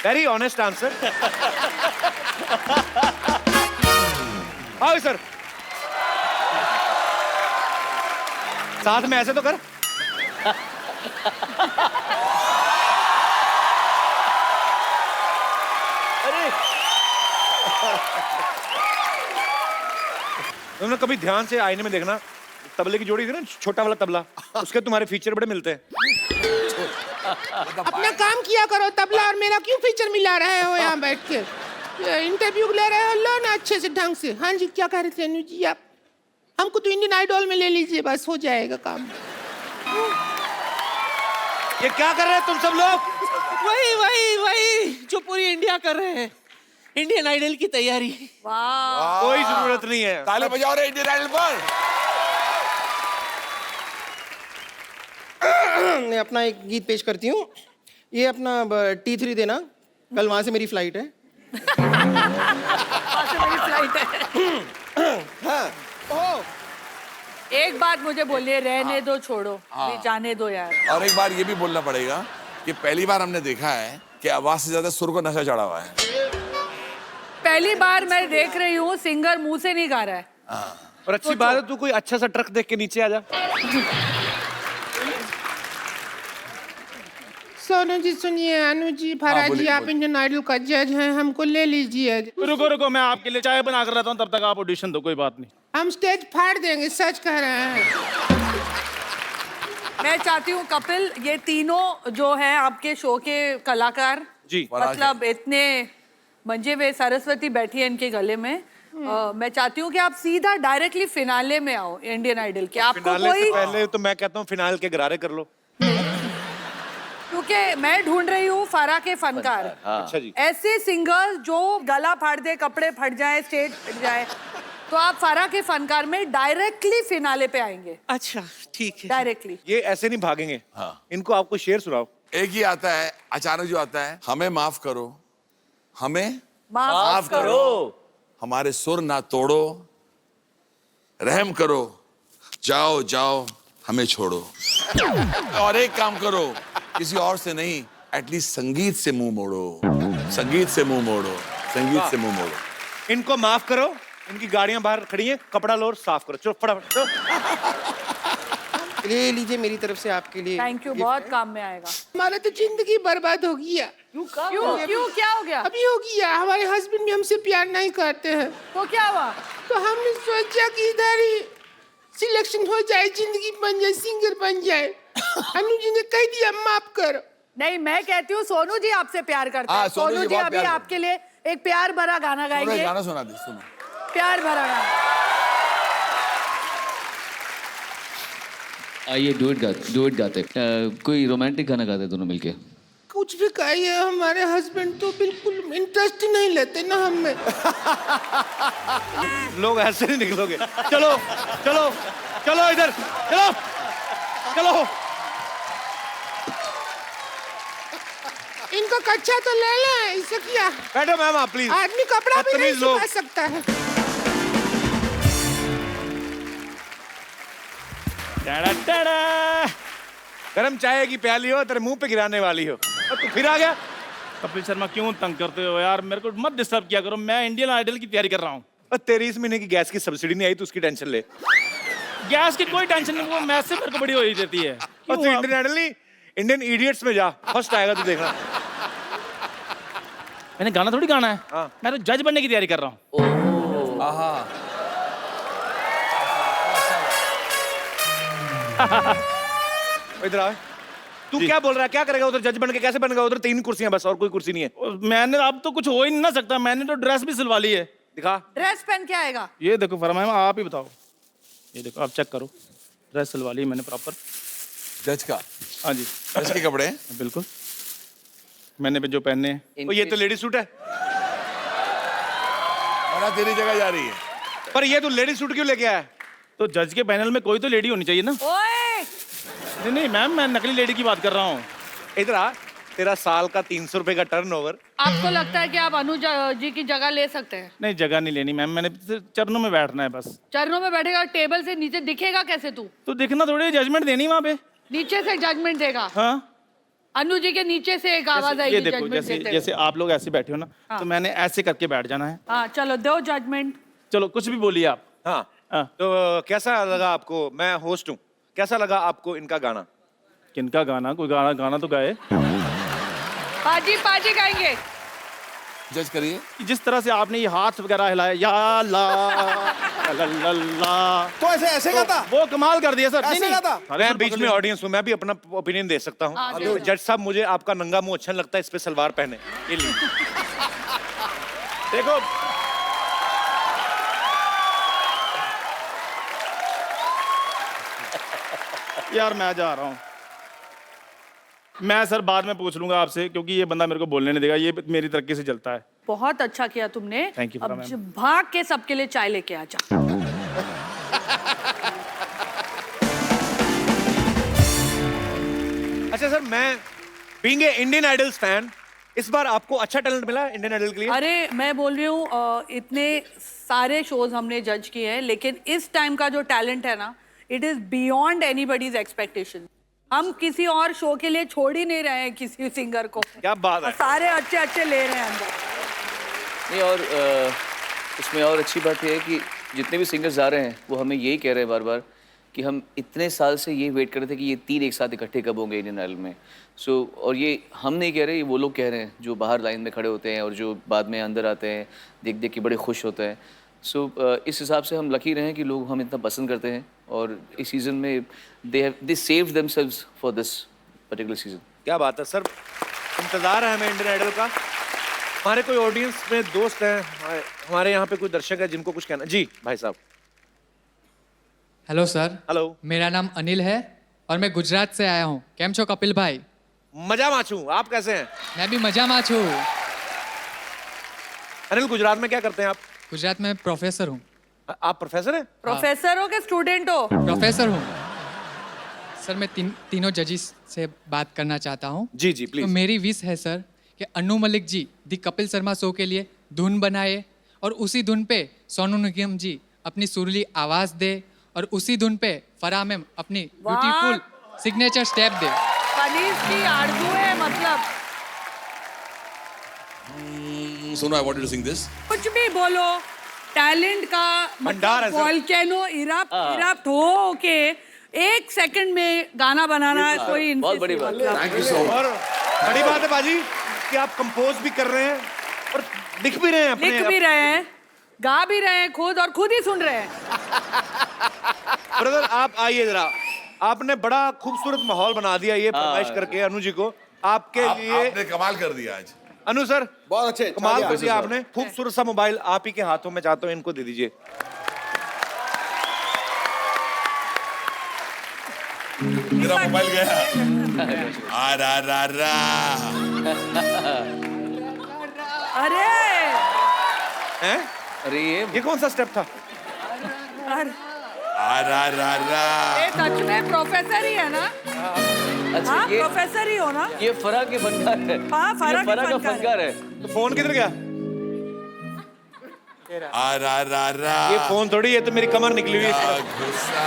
Very honest answer. आओ सर, साथ में ऐसे तो कर।
अरे
तुमने कभी ध्यान से आईने में देखना, तबले की जोड़ी थी ना, छोटा वाला तबला, उसके तुम्हारे फीचर बड़े मिलते हैं।
अपना काम किया करो, तबला और मेरा क्यों फीचर मिला रहे हो यहाँ बैठ के? इंटरव्यू ले रहे हो, लो ना अच्छे से ढंग से। हाँ जी, क्या कह रहे थे अनु जी आप? हमको तो इंडियन आइडल में ले लीजिए, बस हो जाएगा काम।
ये क्या कर रहे हैं तुम सब लोग?
वही जो पूरी इंडिया कर रहे हैं, इंडियन आइडल की तैयारी।
वाह,
कोई जरूरत नहीं है।
ताली बजाओ रे इंडियन आइडल पर।
मैं अपना एक गीत पेश करती हूँ। ये अपना T3 देना, कल वहां से मेरी फ्लाइट है।
वहाँ से मेरी फ्लाइट है। एक बात मुझे बोलिए, रहने दो, छोड़ो, ये जाने दो यार।
और एक बार ये भी बोलना पड़ेगा कि पहली बार हमने देखा है कि आवाज से ज्यादा सुर को नशा चढ़ा हुआ है।
पहली बार मैं देख रही हूँ सिंगर मुंह से नहीं गा रहा है।
और अच्छी बात है, तू कोई अच्छा सा ट्रक देख के नीचे आ जा।
सोनू जी सुनिए, अनु जी, फरहान जी, आप इंडियन आइडल का जज हैं, हमको ले लीजिए।
रुको मैं आपके लिए चाय बना कर रहता हूँ, तब तक आप ऑडिशन दो, कोई बात नहीं।
हम स्टेज फाड़ देंगे, सच कह रहे हैं।
मैं चाहती हूँ कपिल, ये तीनों जो हैं आपके शो के कलाकार
जी,
मतलब इतने मंजे हुए, सरस्वती बैठी है इनके गले में। मैं चाहती हूँ कि आप सीधा डायरेक्टली फिनाले में आओ इंडियन आइडल के। आपको
फिनाले से
कोई,
पहले तो मैं कहता हूँ फिनाल के गरारे कर लो।
क्योंकि मैं ढूंढ रही हूँ फरा के फनकार,
अच्छा जी।
ऐसे सिंगर जो गला फाड़ दे, कपड़े फट जाए, स्टेज फट जाए, तो आप फरा के फनकार में डायरेक्टली फिनाले पे आएंगे।
अच्छा ठीक है।
डायरेक्टली
ये ऐसे नहीं भागेंगे। इनको आपको शेर सुनाओ।
एक ही आता है अचानक जो आता है, हमें माफ करो, हमें
माफ
करो,
हमारे सुर ना तोड़ो, रहम करो, जाओ जाओ हमें छोड़ो। और एक काम करो, किसी और से नहीं, एटलीस्ट संगीत से मुंह मोड़ो, संगीत से मुंह मोड़ो, संगीत से मुंह मोड़ो।
इनको माफ करो, इनकी गाड़ियां बाहर खड़ी हैं, कपड़ा लो और साफ करो। चलो फटाफट चलो।
ले लीजिए मेरी तरफ से आपके लिए।
थैंक यू, बहुत काम में आएगा।
हमारा तो जिंदगी बर्बाद हो गया।
क्यों क्या हो गया?
अभी हो गया, हमारे हस्बैंड भी हमसे प्यार नहीं करते हैं,
तो क्या हुआ?
तो हमने सोचा कि इधर ही सिलेक्शन हो जाए, जिंदगी बन जाए, सिंगर बन जाए। अनु जी ने कह दिया माफ करो।
नहीं, मैं कहती हूँ सोनू जी आपसे प्यार करते
हाँ,
हैं।
सोनू
सोनू
जी
जी
बहुत
अभी
प्यार
आपके लिए एक प्यार भरा गाना
सुनो, एक
गाएंगे।
गाना सुना दे, सुनो।
प्यार भरा गाना।
आइए डुएट गाते कोई रोमांटिक गाना गाते दोनों मिलके।
कुछ भी कहिए, हमारे हस्बैंड तो बिल्कुल इंटरेस्ट ही नहीं लेते ना हमें।
लोग ऐसे नहीं निकलोगे। चलो चलो चलो इधर चलो चलो।
इनको कच्चा तो ले लें, इसे क्या?
बैठो मैम आप प्लीज।
आदमी कपड़ा भी नहीं
बदतमीज लोग।
सुखा सकता है।
गरम चाय की प्याली हो, तेरे मुंह पे गिराने वाली हो, और तू फिर आ गया।
कपिल शर्मा क्यों तंग करते हो यार, मेरे को मत डिस्टर्ब किया करो, मैं इंडियन आइडल की तैयारी कर रहा हूँ।
और तेरी इस महीने की गैस की सब्सिडी नहीं आई तो उसकी टेंशन ले।
गैस की कोई टेंशन नहीं, वो मैच से मेरे को बड़ी हो ही देती है।
और तू इंडियन आइडल नहीं, इंडियन इडियट्स में जा, फर्स्ट आएगा तू देखना।
मैंने गाना थोड़ी गाना है,
हाँ।
मैं तो जज बनने की तैयारी कर रहा हूँ।
इधर आ। तू क्या बोल रहा है, क्या करेगा उधर जज बन के, कैसे बनेगा उधर? 3 कुर्सियां बस, और कोई कुर्सी नहीं है।
मैंने अब तो कुछ हो ही नहीं ना सकता, मैंने तो ड्रेस भी सिलवा ली है।
दिखा।
ड्रेस पहन के आएगा।
ये देखो फरमाया, आप ही बताओ। ये देखो आप चेक करो, ड्रेस सिलवा ली मैंने प्रॉपर।
जज का?
हाँ जी,
जज के कपड़े हैं?
बिल्कुल मैंने भी जो पहने हैं।
ये तो लेडी सूट है।
और तेरी जगह जा रही है।
पर ये तू लेडी सूट क्यों लेके आया?
तो जज के पैनल में कोई तो लेडी होनी चाहिए ना।
ओए
नहीं नहीं मैम, मैं नकली लेडी की बात कर रहा हूँ।
इधर आ। तेरा साल का 300 रुपए का टर्नओवर।
आपको लगता है कि आप अनुज जी की जगह ले सकते हैं?
नहीं जगह नहीं लेनी मैम, मैंने सिर्फ चरणों में बैठना है बस।
चरणों में बैठेगा, टेबल से नीचे दिखेगा कैसे तू?
तो देखना थोड़ी जजमेंट देनी वहाँ पे।
नीचे से जजमेंट देगा।
हाँ
अनु जी के नीचे से एक आवाज आएगी।
ये देखो,
जजमेंट
जैसे
देते
जैसे आप लोग ऐसे बैठे हो ना, तो मैंने ऐसे करके बैठ जाना है।
हाँ चलो दो जजमेंट।
चलो कुछ भी बोलिए आप।
हाँ।
हाँ।
तो कैसा लगा आपको? मैं होस्ट हूँ, कैसा लगा आपको इनका गाना?
किनका गाना? कोई गाना तो गाए।
पाजी पाजी गाएंगे।
जज करिए।
जिस तरह से आपने ये हाथ वगैरह हिलाया, या ला ला ला ला,
तो ऐसे गाता?
वो कमाल कर दिया सर।
ऐसे
नहीं,
गाता?
अरे
मैं बीच में ऑडियंस हूँ, मैं भी अपना ओपिनियन दे सकता हूँ। जज साहब, मुझे आपका नंगा मुंह अच्छा लगता है, इस पे सलवार पहने। ये लीजिए।
देखो यार मैं जा रहा हूँ, मैं सर बाद में पूछ लूंगा आपसे, क्योंकि ये बंदा मेरे को बोलने नहीं देगा, ये मेरी तरक्की से चलता है।
बहुत अच्छा किया तुमने।
Thank you,
अब
मैम।
भाग के सबके लिए चाय लेके आ जा।
अच्छा सर, मैं being a Indian idols fan, इस बार आपको अच्छा टैलेंट मिला इंडियन आइडल के लिए?
अरे मैं बोल रही हूँ, इतने सारे शोज हमने जज किए हैं, लेकिन इस टाइम का जो टैलेंट है ना, it is beyond anybody's expectation. हम किसी और शो के लिए छोड़ ही नहीं रहे हैं किसी सिंगर को।
क्या बात है।
सारे अच्छे अच्छे ले रहे हैं अंदर।
नहीं, और इसमें और अच्छी बात यह है कि जितने भी सिंगर्स आ रहे हैं वो हमें यही कह रहे हैं बार बार कि हम इतने साल से ये वेट कर रहे थे कि ये 3 एक साथ इकट्ठे कब होंगे इंडियन आइडल में। और ये हम नहीं कह रहे, ये वो लोग कह रहे हैं जो बाहर लाइन में खड़े होते हैं और जो बाद में अंदर आते हैं, देख देख के बड़े खुश होते हैं। इस हिसाब से हम लकी रहे हैं कि लोग हम इतना पसंद करते हैं, और इस सीज़न में they saved themselves for this particular season.
क्या बात है सर, इंतजार है हमें इंडियन आइडल का। हमारे कोई ऑडियंस में दोस्त हैं, हमारे यहाँ पे कोई दर्शक है जिनको कुछ कहना? जी भाई साहब।
Hello sir.
हेलो।
मेरा नाम अनिल है और मैं गुजरात से आया हूँ। केम छो कपिल भाई?
मजा माचू, आप कैसे हैं?
मैं भी मजा में छू।
अनिल, गुजरात में क्या करते हैं आप?
गुजरात में प्रोफेसर हूँ।
आप प्रोफेसर हैं?
प्रोफेसर हो के स्टूडेंट हो?
प्रोफेसर हूँ सर। मैं तीनों जजिस से बात करना चाहता हूँ।
जी जी प्लीज।
तो मेरी विश है सर कि अनु मलिक जी दी कपिल शर्मा शो के लिए धुन बनाए, और उसी धुन पे सोनू निगम जी अपनी सुरीली आवाज दे, और उसी धुन पे फराह मैम अपनी ब्यूटीफुल सिग्नेचर स्टेप दे।
कनीज की आरज़ू है मतलब।
Sono, I wanted to sing this.
कुछ भी बोलो, टैलेंट का
भंडार है सर।
वॉल्केनो इरप्ट हो के 1 सेकंड में गाना बनाना कोई
बहुत बड़ी बात है।
Thank you so much.
और बड़ी बात है बाजी कि आप कंपोज भी कर रहे हैं और लिख भी रहे हैं अपने।
लिख भी रहे हैं, गा भी रहे हैं खुद, और खुद ही सुन रहे हैं।
ब्रदर आप आइए जरा, आपने बड़ा खूबसूरत माहौल बना दिया ये फरमाइश करके अनु जी को। आपके लिए
आपने कमाल कर दिया आज।
अनु सर
बहुत अच्छे,
कमाल कर दिया आपने। खूबसूरत सा मोबाइल आप ही के हाथों में, चाहता हूँ इनको दे दीजिए।
मेरा मोबाइल गया। आ रा
अरे
हैं?
अरे
ये कौन सा स्टेप था?
आ रा
ये सच में प्रोफेसर ही है ना?
अच्छा,
हाँ
ये
प्रोफेसर ही हो ना?
ये फराह के फनकार है।
हाँ, फराह
ये
के
फराह का
फनकार
फनकार है।
तो फोन किधर गया?
आ रा
ये फोन थोड़ी, ये तो मेरी कमर निकली हुई है।
गुस्सा।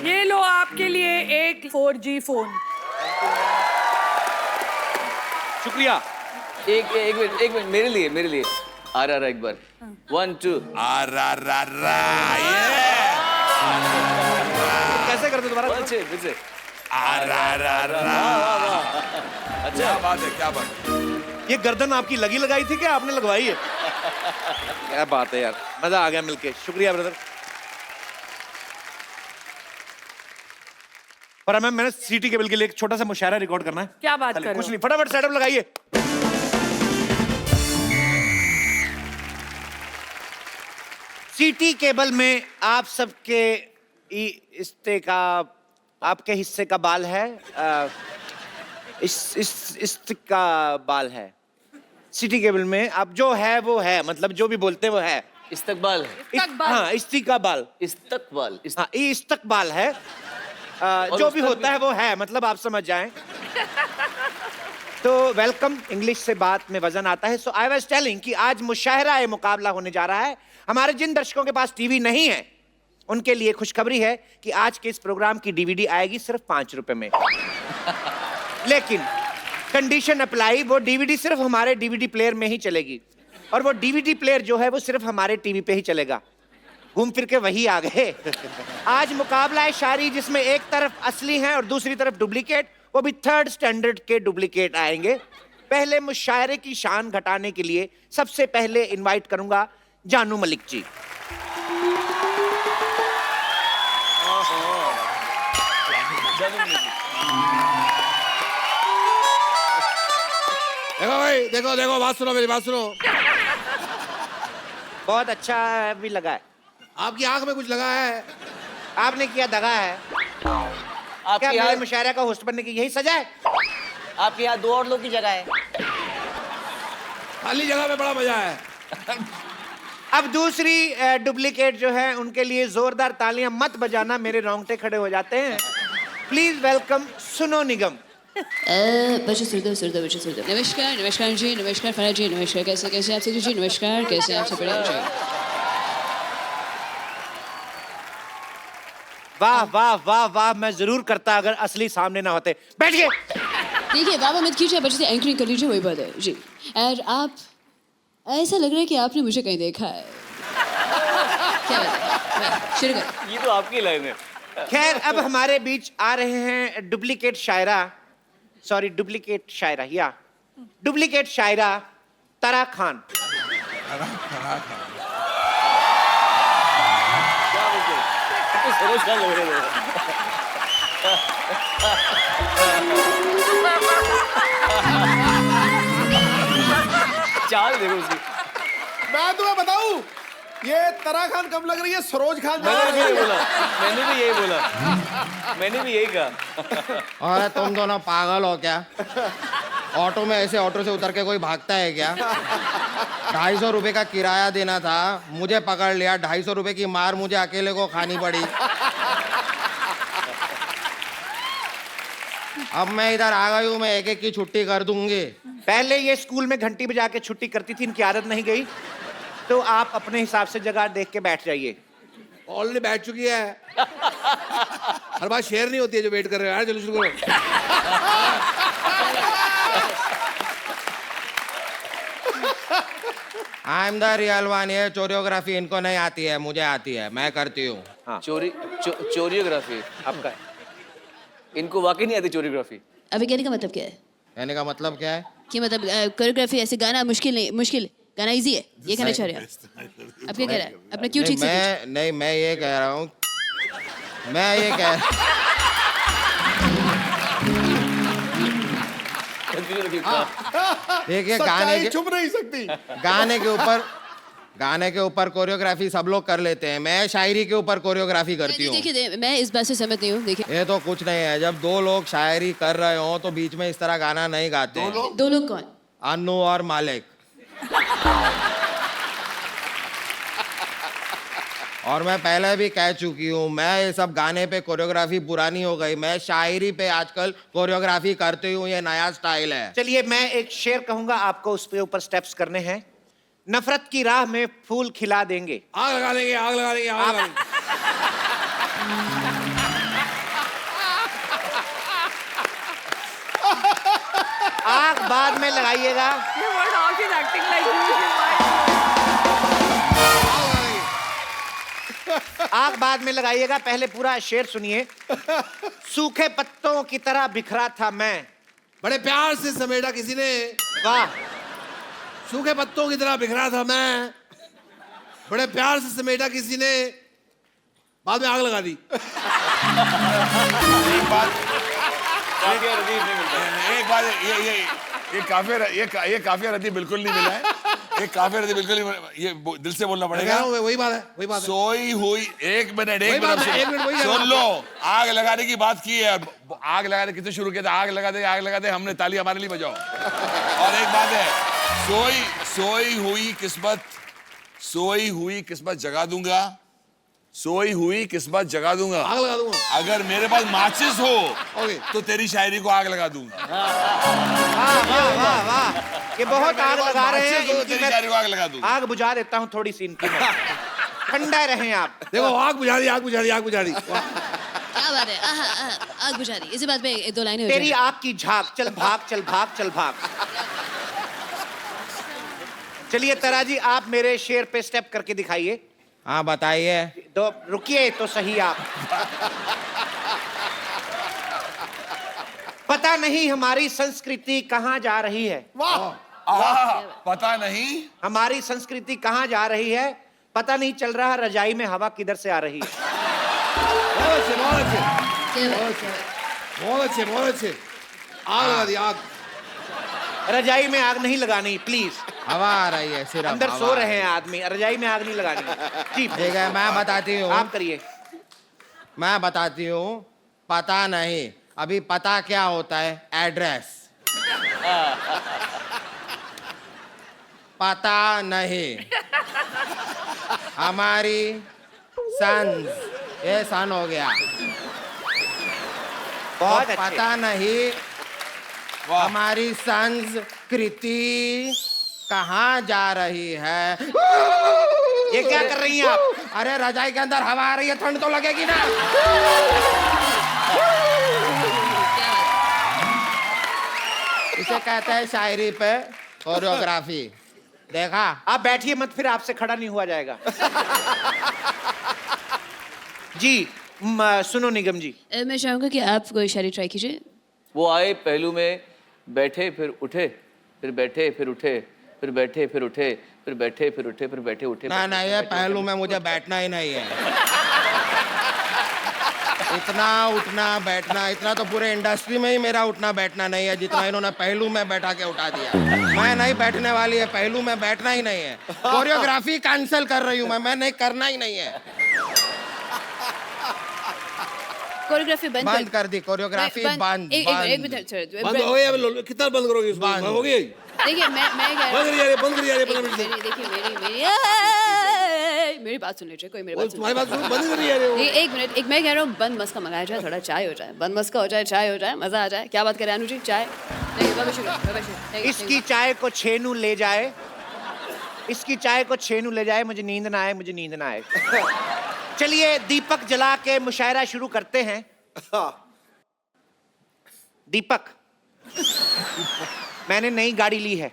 ये लो आपके लिए एक 4G फोन।
शुक्रिया।
एक मिनट मेरे लिए आर एक बार 1 2
आर
कैसे करते दोबारा?
फिर से
अच्छा, क्या बात है।
ये गर्दन आपकी लगाई थी क्या आपने लगवाई है? क्या बात है यार, मजा आ गया मिलके। शुक्रिया ब्रदर। पर मैंने सिटी केबल के लिए एक छोटा सा मुशायरा रिकॉर्ड करना है।
क्या बात कर रहे हो?
कुछ नहीं, फटाफट सेटअप लगाइए। सिटी केबल में आप सबके हिस्से का, आपके हिस्से का बाल है, इस का बाल है। सिटी केबल में आप जो है वो है, मतलब जो भी बोलते हैं वो है।
इस्तकबाल
हाँ, इस्तिकबाल,
इस्तकबाल
हाँ, इस्तकबाल है। जो भी होता है वो है, मतलब आप समझ जाएं। तो वेलकम, इंग्लिश से बात में वजन आता है। सो आई वाज टेलिंग कि आज मुशायरा मुकाबला होने जा रहा है। हमारे जिन दर्शकों के पास टीवी नहीं है उनके लिए खुशखबरी है कि आज के इस प्रोग्राम की डीवीडी आएगी सिर्फ 5 रुपए में। लेकिन कंडीशन अप्लाई, वो डीवीडी सिर्फ हमारे डीवीडी प्लेयर में ही चलेगी, और वो डीवीडी प्लेयर जो है वो सिर्फ हमारे टीवी पे ही चलेगा। घूम फिर के वही आ गए। आज मुकाबला है शायरी, जिसमें एक तरफ असली हैं और दूसरी तरफ डुप्लीकेट, वो भी 3rd स्टैंडर्ड के डुप्लीकेट आएंगे। पहले मुशायरे की शान घटाने के लिए सबसे पहले इनवाइट करूंगा जानू मलिक जी।
देखो भाई, देखो बात सुनो, मेरी बात सुनो।
बहुत अच्छा भी लगा है।
आपकी आंख में कुछ लगा है?
आपने किया दगा है। क्या मेरे मुशायरा का होस्ट बनने की यही सजा है?
आपके यहाँ 2 और लोग की जगह है।
खाली जगह में बड़ा मजा है।
अब दूसरी डुप्लीकेट जो है उनके लिए जोरदार तालियां मत बजाना, मेरे रोंगटे खड़े हो जाते हैं। प्लीज वेलकम सुनो निगम।
नमस्कार जी, नमस्कार फना जी, नमस्कार, कैसे आप सभी जी, नमस्कार, कैसे आप सब बढ़िया जी।
वाह वाह वाह वाह, मैं जरूर करता अगर असली सामने ना होते। बैठिए।
देखिए बाबा मत कीजिए, बच्चे से एंकरिंग कर लीजिए, वही बात है जी। और आप, ऐसा लग रहा है कि आपने मुझे कहीं देखा है। क्या बात है, शुरू कर।
ये तो आपकी लाइन है।
खैर, अब हमारे बीच आ रहे हैं डुप्लीकेट शायरा, सॉरी डुप्लीकेट शायरा, या डुप्लीकेट शायरा तरा खान।
सरोज खान लग रहे थे। चाल देखो उसकी।
मैं तुम्हें बताऊं, ये तरा खान कब लग रही है सरोज खान?
मैंने भी यही कहा।
अरे तुम दोनों पागल हो क्या? ऑटो में ऐसे ऑटो से उतर के कोई भागता है क्या? 250 रुपए का किराया देना था, मुझे पकड़ लिया, 250 रुपए की मार मुझे अकेले को खानी पड़ी। अब मैं इधर आ गई हूँ, मैं एक की छुट्टी कर दूंगी।
पहले ये स्कूल में घंटी बजा के छुट्टी करती थी, इनकी आदत नहीं गई, तो आप अपने हिसाब से जगह देख के बैठ जाइए।
ऑलरेडी बैठ चुकी है। हर बात शेयर नहीं होती है जो वेट कर रहे हैं। चलो शुरू करो।
I am the real one. ये चोरियोग्राफी इनको नहीं आती है, मुझे आती है, मैं करती हूँ।
हाँ।
चोरियोग्राफी आपका है। इनको वाकई नहीं आती चोरियोग्राफी।
अभी कहने का मतलब क्या है?
कहने का मतलब क्या है?
कि मतलब कोरियोग्राफी ऐसे गाना मुश्किल गाना इजी है, ये कहना चाह रहे हैं आप? क्या कह रहा है? अपना क्यों ठीक से
मैं ये कह रहा हूँ, मैं ये कह देखिए,
छुप नहीं सकती।
गाने के ऊपर कोरियोग्राफी सब लोग कर लेते हैं, मैं शायरी के ऊपर कोरियोग्राफी करती हूँ।
देखिए मैं इस बात से सहमत नहीं हूँ। देखिए
ये तो कुछ नहीं है, जब 2 लोग शायरी कर रहे हो तो बीच में इस तरह गाना नहीं गाते हैं।
2 लोग कौन?
अन्नू और मालिक। और मैं पहले भी कह चुकी हूँ, मैं ये सब गाने पे कोरियोग्राफी पुरानी हो गई, मैं शायरी पे आजकल कोरियोग्राफी करती हूँ, ये नया स्टाइल है।
चलिए मैं एक शेर कहूंगा, आपको उस पे ऊपर स्टेप्स करने हैं। नफरत की राह में फूल खिला देंगे,
आग लगा देंगे, आग लगा देंगे, आग लगा देंगे।
आग
बाद में लगाइएगा। आग बाद में लगाइएगा, पहले पूरा शेर सुनिए। सूखे पत्तों की तरह बिखरा था मैं।
बड़े प्यार से समेटा किसी ने,
वाह।
सूखे पत्तों की तरह बिखरा था मैं, बड़े प्यार से समेटा किसी ने, बाद में आग लगा दी।
एक बात ये काफिया रद्दी बिल्कुल नहीं मिला है। ये काफिया रद्दी बिल्कुल नहीं, ये दिल से बोलना पड़ेगा।
वही बात है।
सोई हुई, एक मिनट सुन लो। आग लगाने की बात की है, आग लगाने कितने शुरू किया था, आग लगा दे, हमने ताली हमारे लिए बजाओ। और एक बात है, सोई हुई किस्मत जगा दूंगा, सोई हुई किस्मत जगा दूंगा,
आग लगा दूंगा।
अगर मेरे पास माचिस हो तो तेरी शायरी को आग लगा दूंगा।
वाह, ये बहुत आग लगा रहे हैं।
तो तेरी शायरी को आग लगा दूंगा।
आग बुझा देता हूँ थोड़ी सी इनकी। ठंडा रहें आप।
देखो आग बुझा दी।
क्या बात है, आग बुझा दी। इसी बात पे एक दो लाइनें हो
तेरी
जाएं।
आग की झाग, चल भाग। चलिए तारा जी, आप मेरे शेर पे स्टेप करके दिखाइए।
हाँ बताइए।
तो रुकिए तो सही आप। पता नहीं हमारी संस्कृति कहाँ जा रही है।
वाह, पता नहीं
हमारी संस्कृति कहाँ जा रही है, पता नहीं चल रहा रजाई में हवा किधर से आ रही है।
बहुत अच्छे। आग लगा दी, आग।
रजाई में आग नहीं लगानी प्लीज।
हवा आ रही है सिर्फ।
अंदर सो रहे हैं आदमी, रजाई में आग नहीं लगानी। ठीक
है, मैं बताती हूँ।
आप करिए।
मैं बताती हूँ। पता नहीं, अभी पता क्या होता है, एड्रेस। पता नहीं हमारी सन, ये सन हो गया।
बहुत
पता नहीं हमारी संस्कृति कहाँ जा रही है।
ये क्या कर रही हैं आप?
अरे रजाई के अंदर हवा आ रही है, ठंड तो लगेगी ना। इसे कहते हैं शायरी पे कोरियोग्राफी। देखा?
आप बैठिए मत, फिर आपसे खड़ा नहीं हुआ जाएगा। जी सुनो निगम जी,
मैं चाहूंगा कि आप कोई शायरी ट्राई कीजिए।
वो आए पहलू में, बैठे फिर उठे, फिर बैठे फिर उठे, फिर बैठे फिर उठे, फिर बैठे फिर उठे, फिर बैठे उठे।
ना ये पहलू में मुझे बैठना ही नहीं है। इतना उठना बैठना, इतना तो पूरे इंडस्ट्री में ही मेरा उठना बैठना नहीं है जितना इन्होंने पहलू में बैठा के उठा दिया। मैं नहीं बैठने वाली है, पहलू में बैठना ही नहीं है। कोरियोग्राफी कैंसिल कर रही हूँ मैं नहीं करना ही नहीं है।
कोरियोग्राफी
बंद कर दी, कोरियोग्राफी बंद।
एक मिनट
बंद हो गई। अब कितना बंद करोगे इसको? बंद हो गई।
देखिए मैं
बंद करिए।
देखिए मेरी बात सुन लीजिए। कोई मेरी बात
तुम्हारी बात सुनो, बंद करिए।
एक मिनट, एक मैं कह रहा हूँ बंद मस्का मंगाया जाए, थोड़ा चाय हो जाए, बंद मस्का हो जाए, चाय हो जाए, मजा आ जाए। क्या बात करें अनुजी? चाय
इसकी चाय को छेनू ले जाए, इसकी चाय को छेनू ले जाए, मुझे नींद ना आए, मुझे नींद ना आए। चलिए दीपक जला के मुशायरा शुरू करते हैं। दीपक, मैंने नई गाड़ी ली है,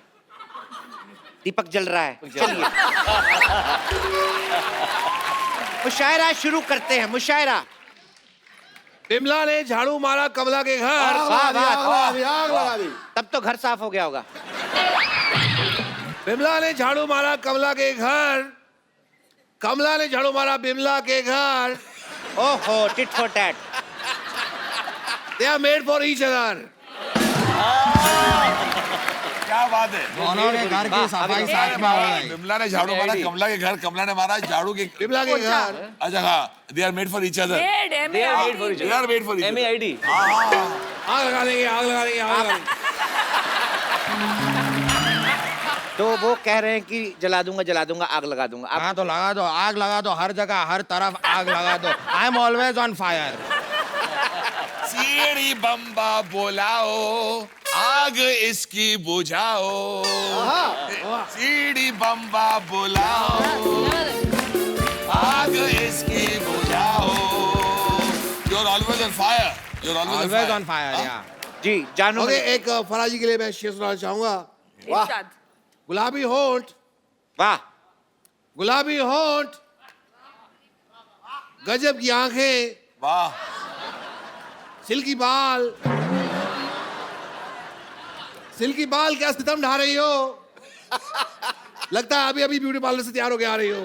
दीपक जल रहा है। चलिए मुशायरा शुरू करते हैं। मुशायरा।
बिमला ने झाड़ू मारा कमला के घर।
आग लगा दी। तब तो घर साफ हो गया होगा।
बिमला ने झाड़ू मारा कमला के घर, कमला ने झाड़ू मारा बिमला के घर।
ओहो, tit for tat.
They are made for each other.
क्या बात है।
दोनों ने घर की सफाई साथ में हो गई।
बिमला ने झाड़ू मारा कमला के घर, कमला ने मारा झाड़ू के
बिमला के घर।
अच्छा हाँ, they are made for each other.
They are made for each other.
They are made for each other.
MAID.
आग लगा देंगे, आग लगा देंगे, आग लगा देंगे।
तो वो कह रहे हैं कि जला दूंगा, आग लगा दूंगा।
हाँ तो लगा दो, आग लगा दो, हर जगह हर तरफ आग लगा दो। I am always on fire.
सीढ़ी बम्बा बोलाओ, आग इसकी बुझाओ। सीढ़ी बम्बा बुलाओ, आग इसकी बुझाओ। You're always on fire. You're always on fire.
Yeah.
जी जानू
ओके, एक फराजी के लिए मैं शेर सुनाना चाहूंगा।
इरशाद।
गुलाबी होंठ,
वाह,
गुलाबी होंठ, गजब की आंखें,
वाह,
सिल्की बाल, सिल्की बाल क्या सितम ढा रही हो, लगता है अभी अभी ब्यूटी पार्लर से तैयार होके आ रही हो।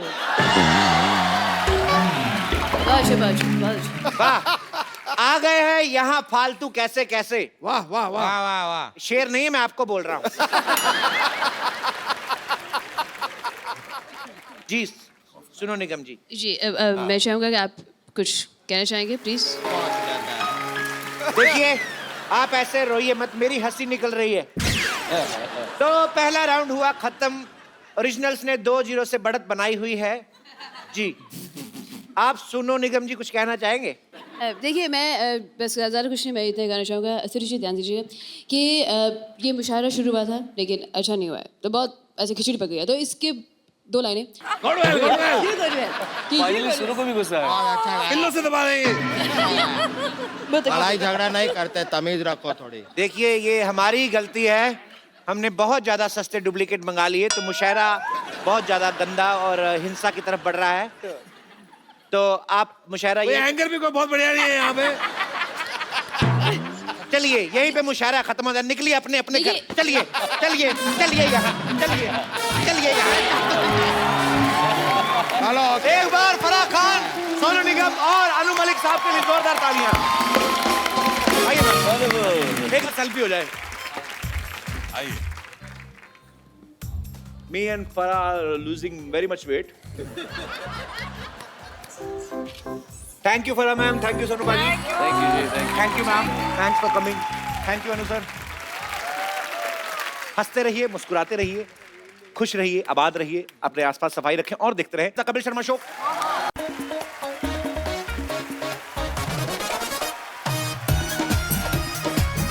वाह, आ गए हैं यहाँ फालतू कैसे कैसे।
वाह वाह वाह
वाह वाह वाह।
शेर नहीं है, मैं आपको बोल रहा हूँ। जी सुनो निगम जी।
जी मैं चाहूँगा कि आप कुछ कहना चाहेंगे प्लीज।
देखिए आप ऐसे रोइए मत, मेरी हंसी निकल रही है। तो पहला राउंड हुआ खत्म, ओरिजिनल्स ने 2-0 से बढ़त बनाई हुई है। जी आप सुनो निगम जी कुछ कहना चाहेंगे?
देखिए मैं बस ज़्यादा कुछ नहीं, मैं इतना कहना चाहूँगा। सिर्फ जी ध्यान दीजिए कि ये मुशायरा शुरू हुआ था लेकिन अच्छा नहीं हुआ है, तो बहुत ऐसे खिचड़ी पक गया। तो इसके 2 लाइनें
फाइनली शुरू को भी गुस्सा है।
पिल्लों से दबा देंगे।
लड़ाई झगड़ा नहीं करते, तमीज रखो थोड़ी।
देखिए ये हमारी गलती है, हमने बहुत ज्यादा सस्ते डुप्लीकेट मंगा लिए, तो मुशायरा बहुत ज्यादा गंदा और हिंसा की तरफ बढ़ रहा है। तो आप मुशायरा ये
एंकर भी कोई बहुत बढ़िया नहीं है यहाँ पे।
चलिए यहीं पे मुशायरा खत्म हो जाए, निकलिए अपने अपने घर। चलिए चलिए चलिए यहाँ, चलिए चलिए यहाँ।
चलो
एक बार फराह खान, सोनू निगम और अनु मलिक साहब के लिए जोरदार तालियां। आइए ना, एक सेल्फी हो जाए।
आइए।
Me and Farah are losing very much weight. Thank you Farah ma'am, thank you Sonu bhai.
Thank you ji, thank you.
Thank you ma'am, thanks for coming. Thank you Anu sir. हंसते रहिए, मुस्कुराते रहिए, खुश रहिए, आबाद रहिए, अपने आसपास सफाई रखें और देखते रहें द कपिल शर्मा शो।